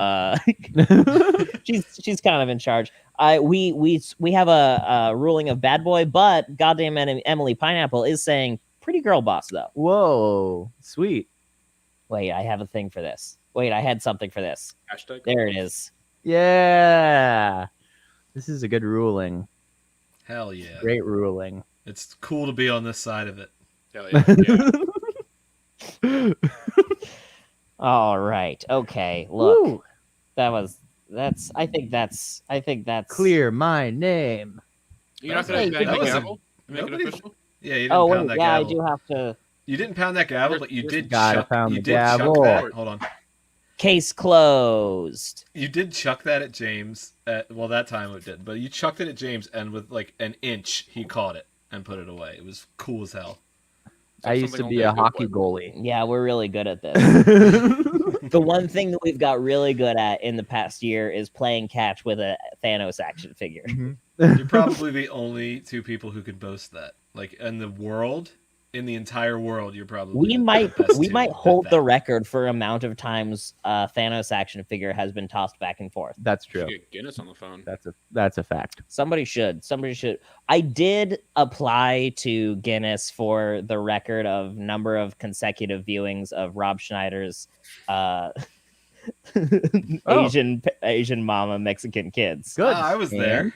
she's kind of in charge. We have a ruling of bad boy, but goddamn Emily Pineapple is saying pretty girl boss though. Whoa, sweet. Wait, I have a thing for this. Wait, I had something for this. Hashtag. There it is. Yeah. This is a good ruling. Hell yeah. Great ruling. It's cool to be on this side of it. Hell yeah. Yeah. All right. Okay. Look, Woo. I think that's Clear my name. You're not That going was- to bang that the was a- gavel and make it nobody- official? Yeah, you didn't Oh pound wait, that yeah, gavel. I do have to. You didn't pound that gavel, but you Where's- did Gotta chuck. pound You the did chuck gavel. that. Hold on. Case closed. You did chuck that at James. Well, that time it did, but you chucked it at James, and with like an inch, he caught it and put it away. It was cool as hell. I used to Something be only a good hockey boy. goalie. Yeah, we're really good at this. The one thing that we've got really good at in the past year is playing catch with a Thanos action figure. You're probably the only two people who could boast that. Like in the world, in the entire world, you're probably We the might best we two might at hold the that. record for amount of times Thanos action figure has been tossed back and forth. That's Should true. get Guinness on the phone. That's a fact. Somebody should. I did apply to Guinness for the record of number of consecutive viewings of Rob Schneider's Asian mama Mexican kids. Good. I was there. And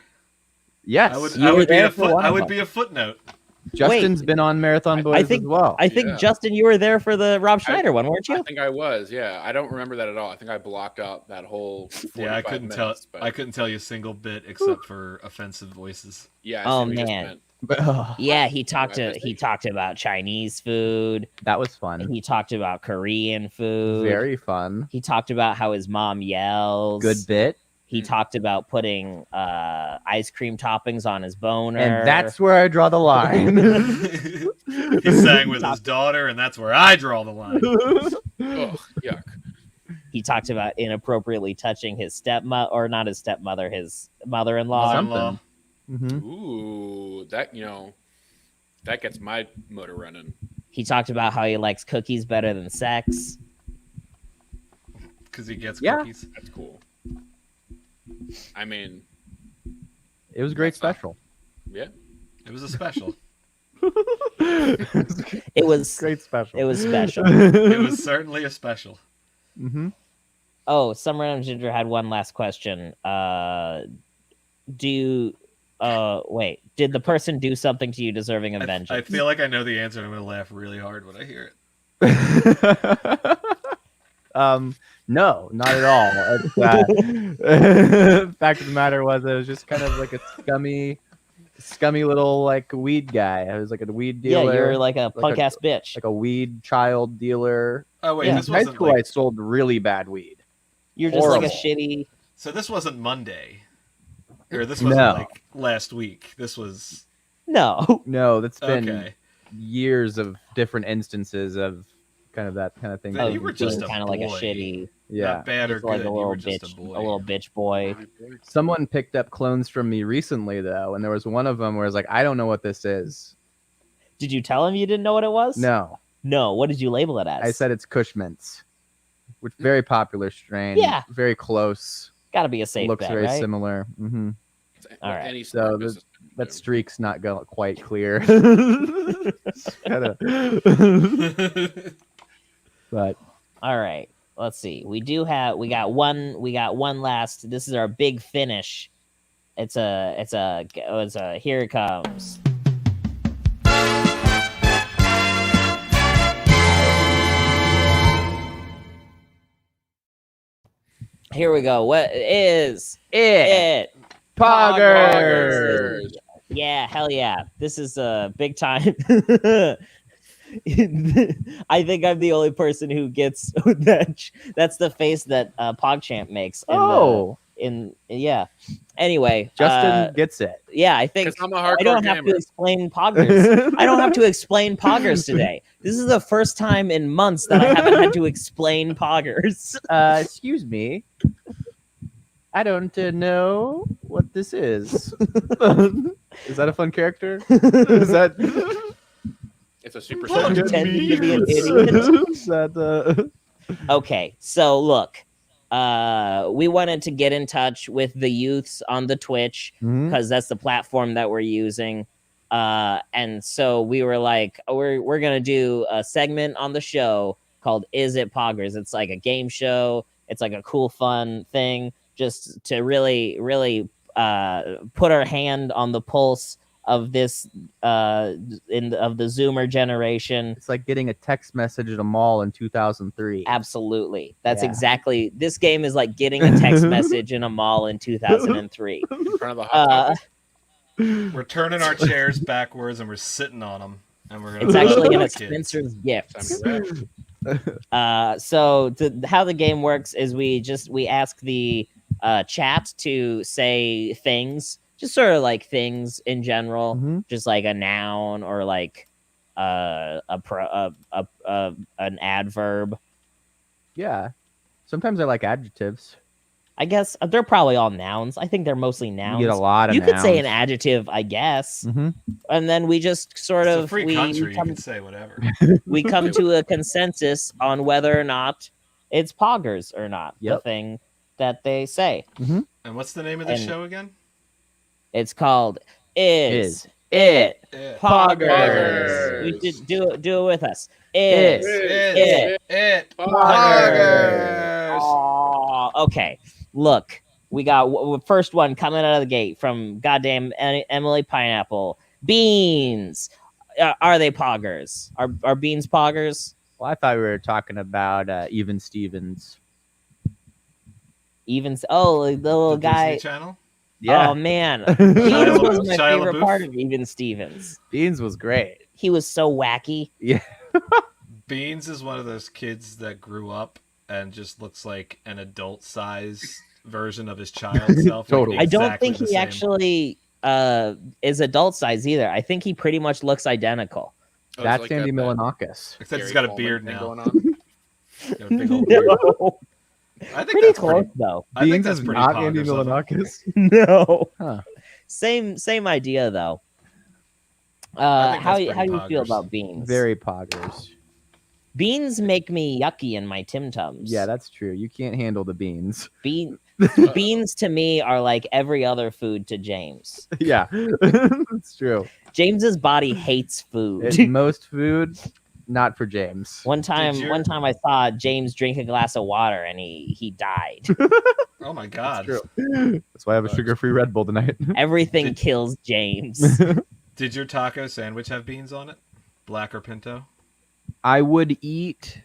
yes. You were there for one I of would them. be a footnote. Justin's been on Marathon Boys think- as well. I think Yeah. Justin, you were there for the Rob Schneider one, weren't I you? think I was, yeah. I don't remember that at all. I think I blocked out that whole 45 Yeah, I couldn't tell. minutes, but I couldn't tell you a single bit except for offensive voices. yeah, I Oh, see what you just man. meant. But, Yeah, he talked about Chinese food. that was fun. He talked about Korean food. Very fun. He talked about how his mom yells. Good bit. He talked about putting ice cream toppings on his boner. And that's where I draw the line. He sang with his daughter, and that's where I draw the line. Oh, yuck. He talked about inappropriately touching his stepmother, or not his stepmother, his mother-in-law. Mother-in-law. Mhm. Ooh, that that gets my motor running. He talked about how he likes cookies better than sex. Because he gets Yeah. cookies. That's cool. I mean, It was a great That's not- special. yeah. It was a special. It was great special. It was special. It was certainly a special. Mm-hmm. Oh, Summer and Ginger had one last question. Wait, did the person do something to you deserving of vengeance? I feel like I know the answer, and I'm going to laugh really hard when I hear it. No, not at all. Fact of the matter was, it was just kind of like a scummy little like weed guy. I was like a weed Yeah, dealer. you're like a punk ass bitch. like a weed child dealer. Oh, wait, Yeah. this In high wasn't school, I like... sold really bad weed. You're just like a horrible. shitty. So this wasn't Monday. Or this wasn't No. like last week. This was... No. No, that's been Okay. years of different instances of that kind of thing. Then Oh, you were just a kind of like a boy. shitty, yeah. Not bad or just like good. a You little were just bitch, a boy. a little bitch boy. Someone picked up clones from me recently though, and there was one of them where I was like, I don't know what this is. Did you tell him you didn't know what it was? No, No. What did you label it as? I said it's Kush Mints, which very popular strain. Yeah. very close. Gotta be a safe Looks bet, very so similar. Mm-hmm. All right. Any So smart the- business That do. streak's not going quite clear. Kinda. But All right. Let's see. We got one last. This is our big finish. It's a here it comes. Here we go. What is it? Poggers. Yeah, hell yeah. This is big time. I think I'm the only person who gets that. That's the face that PogChamp makes. Yeah. Anyway, Justin gets it. yeah, I think 'Cause I'm a hardcore I don't have to gamer. explain Poggers. I don't have to explain Poggers today. This is the first time in months that I haven't had to explain Poggers. Excuse me. I don't know what this is. Is that a fun character? Is that It's a super I'm soldier. pretending to be an idiot. Is that Okay, so look, we wanted to get in touch with the youths on the Twitch because that's the platform that we're using. And so we were like, we're gonna do a segment on the show called "Is It Poggers?" It's like a game show. It's like a cool, fun thing, just to really put our hand on the pulse of this of the Zoomer generation. It's like getting a text message at a mall in 2003. Absolutely. That's Yeah. exactly. This game is like getting a text message in a mall in 2003. In front of the hot topic. We're turning our chairs backwards and we're sitting on them, and we're gonna. It's talk actually in about a kids. Spencer's Gifts. Time to wrap. So how the game works is we ask the chat to say things, just sort of like things in general, Mhm. just like a noun or like an adverb. Yeah. Sometimes I like adjectives. I guess they're probably all nouns. I think they're mostly nouns. You get a lot of You could nouns. say an adjective, I guess, Mhm. and then we just sort It's of a free we country. come, You can say whatever. we come to a consensus on whether or not it's poggers or not. The Yep. thing that they say. And what's the name of this And- show again? It's called Is It Poggers. Poggers. You should do it with us. Is It. Poggers. Oh, okay. Look, we got first one coming out of the gate from goddamn Emily Pineapple. Beans. Are they poggers? Are beans poggers? Well, I thought we were talking about Even Stevens. Even the little The guy. Disney Channel. Oh man, Beans Shia was my Shia favorite LaBeouf? part of Even Stevens. Beans was great. He was so wacky. Yeah. Beans is one of those kids that grew up and just looks like an adult size version of his child self. Totally. Like I don't exactly think the he same. actually is adult size either. I think he pretty much looks identical. Oh, That's it's like Andy that Milonakis. Except he's Gary got a Coleman beard thing now. going on. Got a big old beard. No, I think pretty that's close pretty. though. I think Beans that's is pretty not Andy poggers of him. Milonakis. No, Huh. same idea though. I think How that's how pretty do you feel poggers. about beans? Very poggers. Beans make me yucky in my Tim Tums. Yeah, that's true. You can't handle the beans. Beans to me are like every other food to James. Yeah, that's true. James's body hates food. Most food, not for James. One time your- I saw James drink a glass of water and he died. Oh my That's god. true. That's why I have a sugar-free Red Bull tonight. Everything Did- kills James. Did your taco sandwich have beans on it? Black or pinto? I would eat.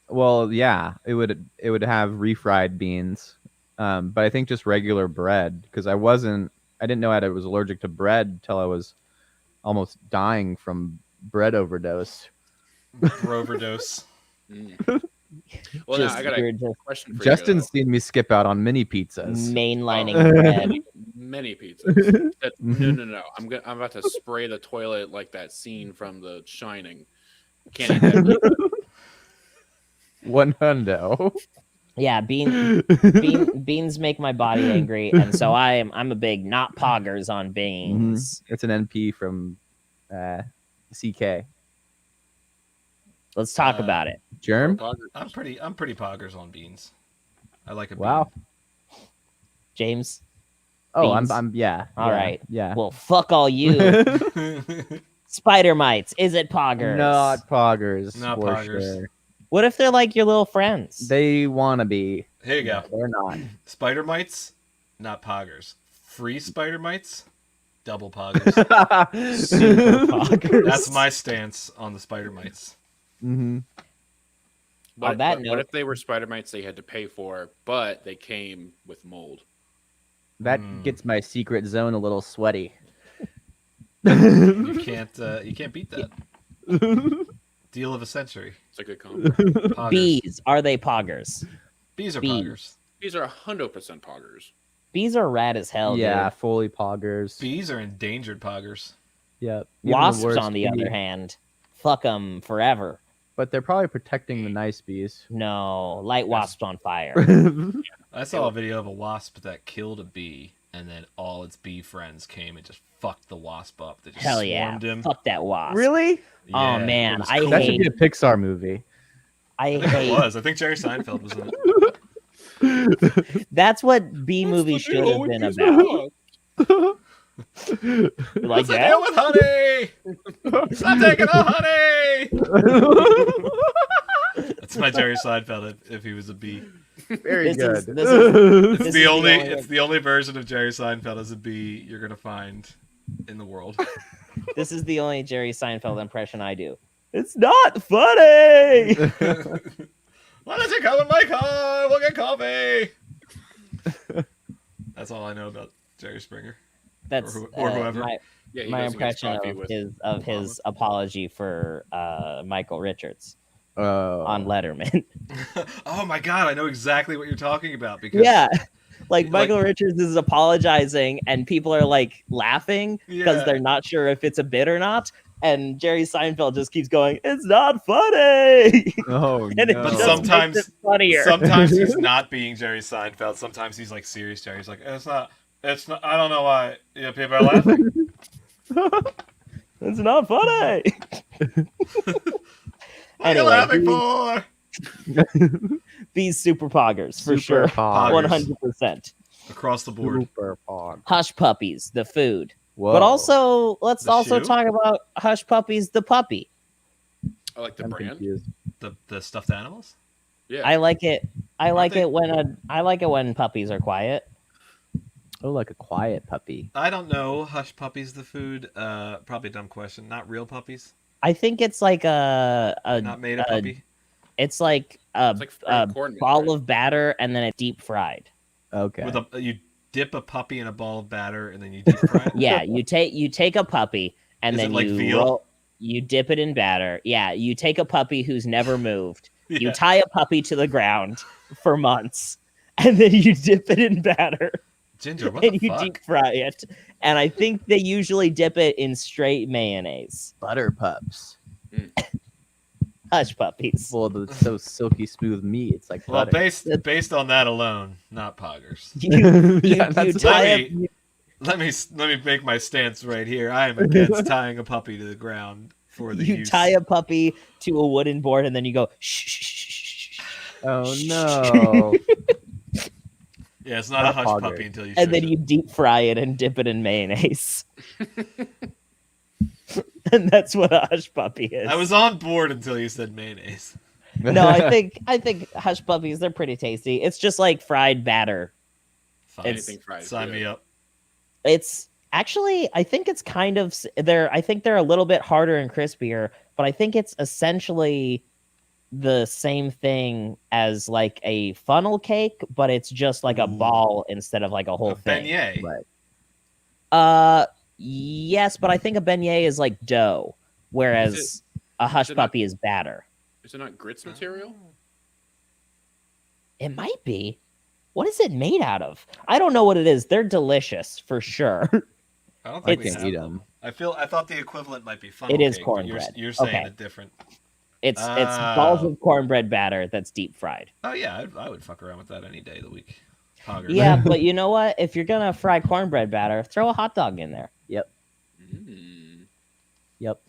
Well, yeah, it would have refried beans, but I think just regular bread because I didn't know I was allergic to bread till I was almost dying from bread overdose. Overdose. Mm. Well, now Just- I got you're a just question for Justin's you. seen me skip out on mini pizzas. mainlining Oh. bread. Many pizzas. No. I'm about to spray the toilet like that scene from The Shining. Can't eat that. One hundo. Yeah, beans make my body angry, and so I'm a big not poggers on beans. It's an NP from CK. Let's talk about it. Germ. I'm pretty poggers on beans. I like a bean. Wow. James. Oh, Beans. I'm yeah. All yeah, right. Yeah. Well, fuck all you. Spider mites. Is it poggers? Not poggers. Not for poggers. Sure. What if they're like your little friends? They wanna be. Here you go. They're not. Spider mites, not poggers. Free spider mites, double poggers. Super poggers. That's my stance on the spider mites. Mm-hmm. What, On that what note- if they were spider mites they had to pay for, but they came with mold? That Mm. gets my secret zone a little sweaty. You can't beat that. Deal of a century. It's a good combo. Poggers. Bees. Are they poggers? Bees are Bees. poggers. These are 100% poggers. Bees are rad as hell. Yeah, Dude. fully poggers. Bees are endangered poggers. Yep. Even the Wasps, worst on the bee. other hand, fuck them forever. But they're probably protecting the nice bees. No, light wasps on fire. I saw a video of a wasp that killed a bee, and then all its bee friends came and just fucked the wasp up. They just Hell yeah, swarmed him. fuck that wasp. Really? Oh, Yeah, man, it was I cool. That should hate- be a Pixar movie. I I think it hate. was. I think Jerry Seinfeld was in it. That's what bee movies should have been about. Like What's the that? deal with honey? Stop taking the honey. That's my Jerry Seinfeld if he was a bee. Very This good. is- this is- It's This the is only the only- it's the only version of Jerry Seinfeld as a bee you're gonna find. in the world. This is the only Jerry Seinfeld impression I do. It's not funny. Why does it come in my car? We'll get coffee. That's all I know about Jerry Springer. That's or whoever. My impression of his apology for Michael Richards on Letterman. Oh my god, I know exactly what you're talking about because Michael Richards is apologizing and people are like laughing because they're not sure if it's a bit or not. And Jerry Seinfeld just keeps going, "It's not funny." Oh, and no. But sometimes makes it funnier. Sometimes he's not being Jerry Seinfeld. Sometimes he's like serious Jerry. He's like, it's not. I don't know why. Yeah, people are laughing. It's not funny. What are you laughing for? These super poggers for sure. Poggers. 100%. Across the board. Super pog. Hush Puppies, the food. Whoa. But also, let's The also shoe? talk about Hush Puppies, the puppy. I like the I'm brand. confused. The stuffed animals. Yeah. I like it. I like they- it when puppies are quiet. Oh, like a quiet puppy. I don't know. Hush puppies, the food. Probably a dumb question. Not real puppies. I think it's like Not made a puppy. it's like a, It's like fried a corn, ball right? of batter and then it's deep fried. Okay. With you dip a puppy in a ball of batter and then you deep fry it. Yeah, you take a puppy and Is then it like you veal? you dip it in batter. Yeah, you take a puppy who's never moved. You Yeah. tie a puppy to the ground for months, and then you dip it in batter Ginger, what and the you fuck? deep fry it. And I think they usually dip it in straight mayonnaise. Butter pups. Hush puppies. Well, it's so silky smooth meat. It's like Well, butter. based on that alone, not poggers. Yeah, You that's tie Let me make my stance right here. I am against tying a puppy to the ground for the you use. tie a puppy to a wooden board and then you go shh, shh, shh, shh, shh. Oh no. Yeah, it's not a hush Hogger. puppy until you. And then shush you deep fry it and dip it in mayonnaise. And that's what a hush puppy is. it. I was on board until you said mayonnaise. No, I think hush puppies, they're pretty tasty. It's just like fried batter. Fine. Anything fried. Sign me up. It's actually, I think it's kind of I think they're a little bit harder and crispier, but I think it's essentially the same thing as like a funnel cake, but it's just like a ball instead of like a whole A thing. beignet. Right. Yes, but I think a beignet is like dough, whereas Is a hush is it not- puppy is batter. Is it not grits material? It might be. What is it made out of? I don't know what it is. They're delicious for sure. I don't I think we can't have eat them. them. I thought the equivalent might be funnel It is cake, but cornbread. You're saying Okay. it different. It's Oh. balls of cornbread batter that's deep fried. Oh yeah, I would fuck around with that any day of the week. Pogger. Yeah, but you know what? If you're gonna fry cornbread batter, throw a hot dog in there. Mm. Yep.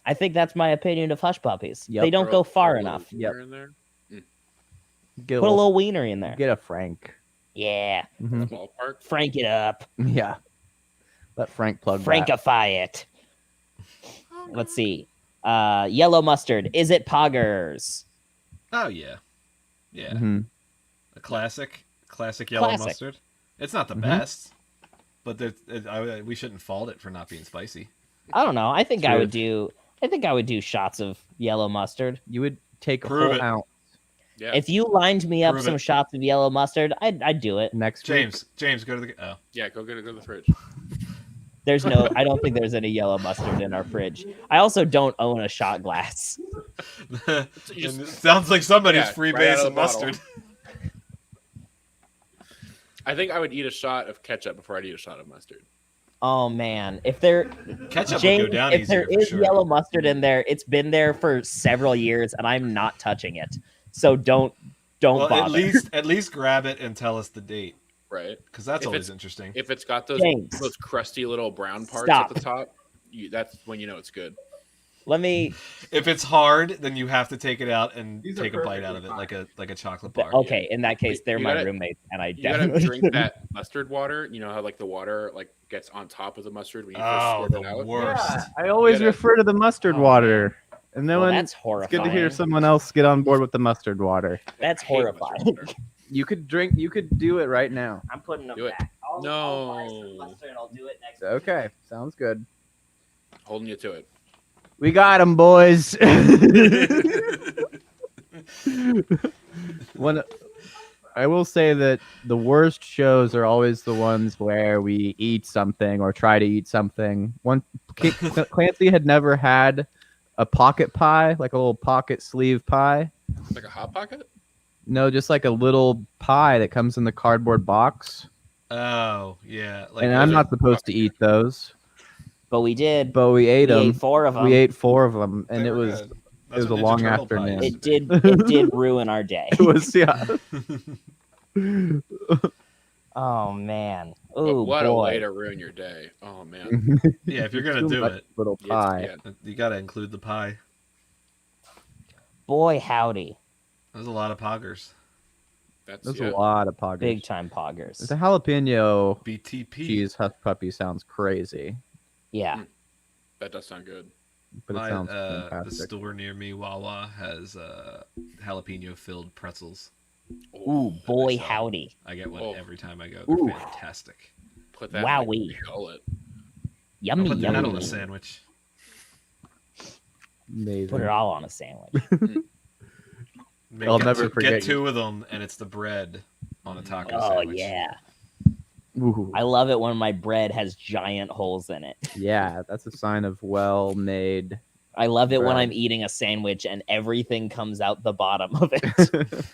I think that's my opinion of hush puppies. Yep. They don't Throw- go far throw a enough. little Yep. finger in there. Get Put a little wiener in there. Get a Frank. Yeah, Mhm. Ballpark. frank it up, Yeah. Let Frank plug that. frankify it. Let's see. Yellow mustard. Is it poggers? Oh yeah. Yeah. Mhm. A classic yellow Classic. mustard. It's not the Mhm. best, but we shouldn't fault it for not being spicy. I don't know. I think I Truth. would do. I think I would do shots of yellow mustard. You would take a Prove whole it. ounce Yeah. If you lined me up Prove some it. shots of yellow mustard, I'd do it. next week. James, go to the. Oh, Yeah. Go get it. Go to the fridge. There's no. I don't think there's any yellow mustard in our fridge. I also don't own a shot glass. And it sounds like somebody's Yeah, free right base out of of the bottle. mustard. I think I would eat a shot of ketchup before I'd eat a shot of mustard. Oh man, if there, Ketchup James, would go down if easier there for is sure. yellow mustard in there, it's been there for several years, and I'm not touching it. So don't Well, bother. at least grab it and tell us the date, Right. because that's If always it's- interesting. If it's got those James. crusty little brown parts Stop. at the top, that's when you know it's good. Let me. If it's hard, then you have to take it out and These are take a bite perfectly out of it, fine. like a chocolate bar. Okay, in that case, they're You my gotta- roommates, and I You gotta definitely drink that mustard water. You know how like the water like gets on top of the mustard when you first Oh, squirt it the out. worst. Yeah, I always gotta- refer to the mustard Oh, water. And then Well, when that's it's horrifying. good to hear someone else get on board with the mustard water. That's I hate mustard horrifying. water. You could do it right now. I'm putting them Do it. back. I'll buy some mustard and I'll do it next week. Okay, sounds good. Holding you to it. We got him, boys. One, I will say that the worst shows are always the ones where we eat something or try to eat something. Clancy had never had a pocket pie, like a little pocket sleeve pie. Like a hot pocket? No, just like a little pie that comes in the cardboard box. Oh, yeah. Like, And I'm not supposed to eat those. But we did. But we ate them. We ate 4 of them. We ate 4 of them, and They it were was good. it That's was a what Ninja long Turtle pie afternoon. used It to be. did. It did ruin our day. It was Oh man. But Oh what boy. a way to ruin your day. Oh man. Yeah, if you're going to Too do much it, little It's- pie. yeah, you got to include the pie. Boy howdy. There's a lot of poggers. that's There's yeah. a lot of poggers. Big time poggers. The jalapeno BTP. cheese hush puppy sounds crazy, Yeah. That does sound good. but it My, sounds the fantastic. store near me, Wawa, has jalapeno-filled pretzels. Ooh, boy so howdy. I get one Oh. every time I go. They're Ooh. fantastic. Put that Wowee. in the gullet. I'll Yummy, put that on yummy. a sandwich. Amazing. Put it all on a sandwich. I'll Get never forget Get you. 2 of them, and it's the bread on a taco Oh sandwich. yeah. Ooh. I love it when my bread has giant holes in it. Yeah, that's a sign of well-made. I love it when Bread. I'm eating a sandwich and everything comes out the bottom of it.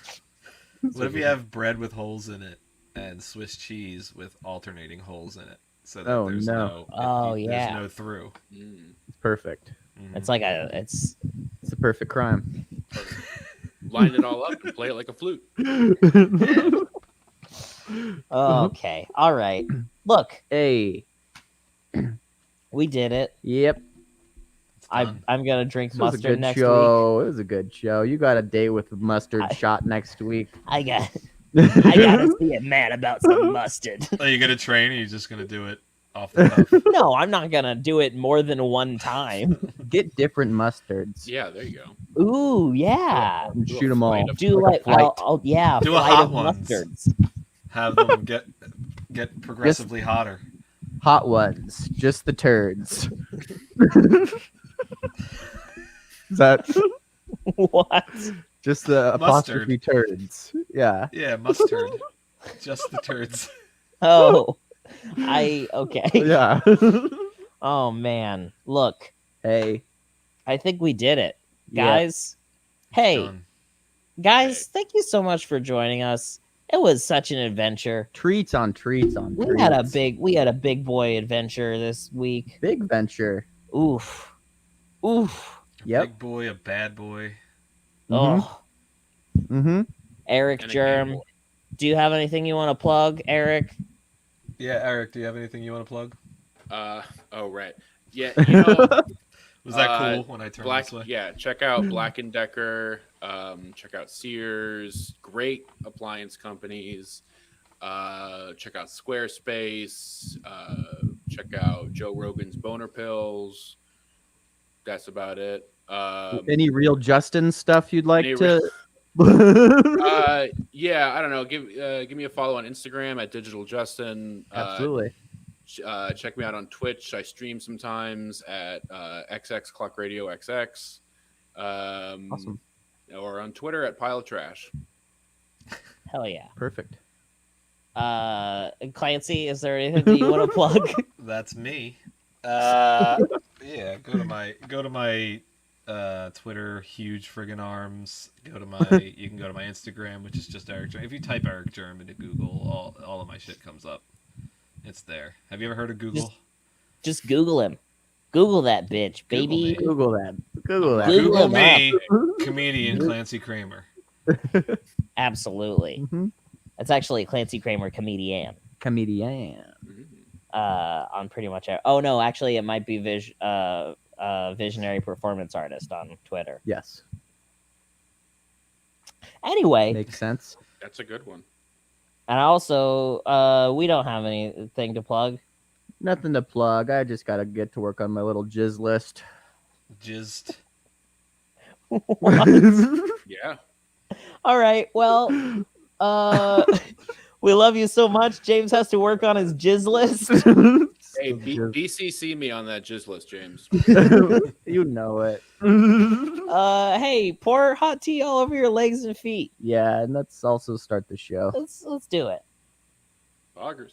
What if you have bread with holes in it and Swiss cheese with alternating holes in it, so that Oh, there's no. Oh, yeah. there's no through. Mm. It's perfect. Mhm. It's like it's It's a perfect crime. Line it all up and play it like a flute. okay. All right. Look, Hey. we did it. Yep. It's done. I'm gonna drink This was a mustard good next week. show. It was a good show. You got a date with mustard I- shot next week. I gotta see a man about some mustard. Are you gonna train, or are you just gonna do it off the cuff? No, I'm not gonna do it more than one time. Get different mustards. Yeah, there you go. Ooh, yeah. And Do a shoot them flight all. of- Do Like a like flight. I'll yeah, Do a flight hot of ones. mustards. Have them get progressively hotter. Hot ones. Just the turds. Is that What? just the Mustard. apostrophe turds? Yeah. Yeah, mustard. Just the turds. Oh, okay. Yeah. Oh man, look, Hey. I think we did it, Yeah. guys. Hey, Done. guys, thank you so much for joining us. It was such an adventure. Treats on treats on We treats. had a big boy adventure this week. Big venture. Oof, oof. Yep. Big boy, a bad boy. Mhm. Oh, Mm-hmm. Eric And a Germ, game boy. do you have anything you want to plug, Eric? Yeah, Eric, do you have anything you want to plug? Oh right. Yeah, you know, Was that cool when I turned Black. this way? Yeah, check out Black and Decker. Check out Sears. Great appliance companies. Check out Squarespace. Check out Joe Rogan's Boner Pills. That's about it. Any real Justin stuff you'd like Any to? Yeah, I don't know. Give me a follow on Instagram at Digital Justin. Absolutely. Check me out on Twitch. I stream sometimes at XX Clock Radio XX. Awesome. Or on Twitter at Pile of Trash. Hell yeah. Perfect. Clancy, is there anything that you want to plug? That's me. Yeah, go to my Twitter, huge friggin' arms. You can go to my Instagram, which is just Erik Germ. If you type Erik Germ into Google, all of my shit comes up. It's there. Have you ever heard of Google? Just Google him. Google that bitch, baby. Google that. Google that. Google Google him me, comedian Clancy Kramer. Absolutely. Mm-hmm. It's actually Clancy Kramer, comedian. Comedian. On pretty much. Oh no, actually, it might be visionary performance artist on Twitter. Yes. Anyway, Makes sense. That's a good one. and also, we don't have anything to plug. Nothing to plug. I just gotta get to work on my little jizz list. Jizzed. What? Yeah. All right. Well, We love you so much. James has to work on his jizz list. Hey, BCC me on that jizz list, James. You know it. Hey, pour hot tea all over your legs and feet. Yeah, and let's also start the show. Let's do it. Boggers.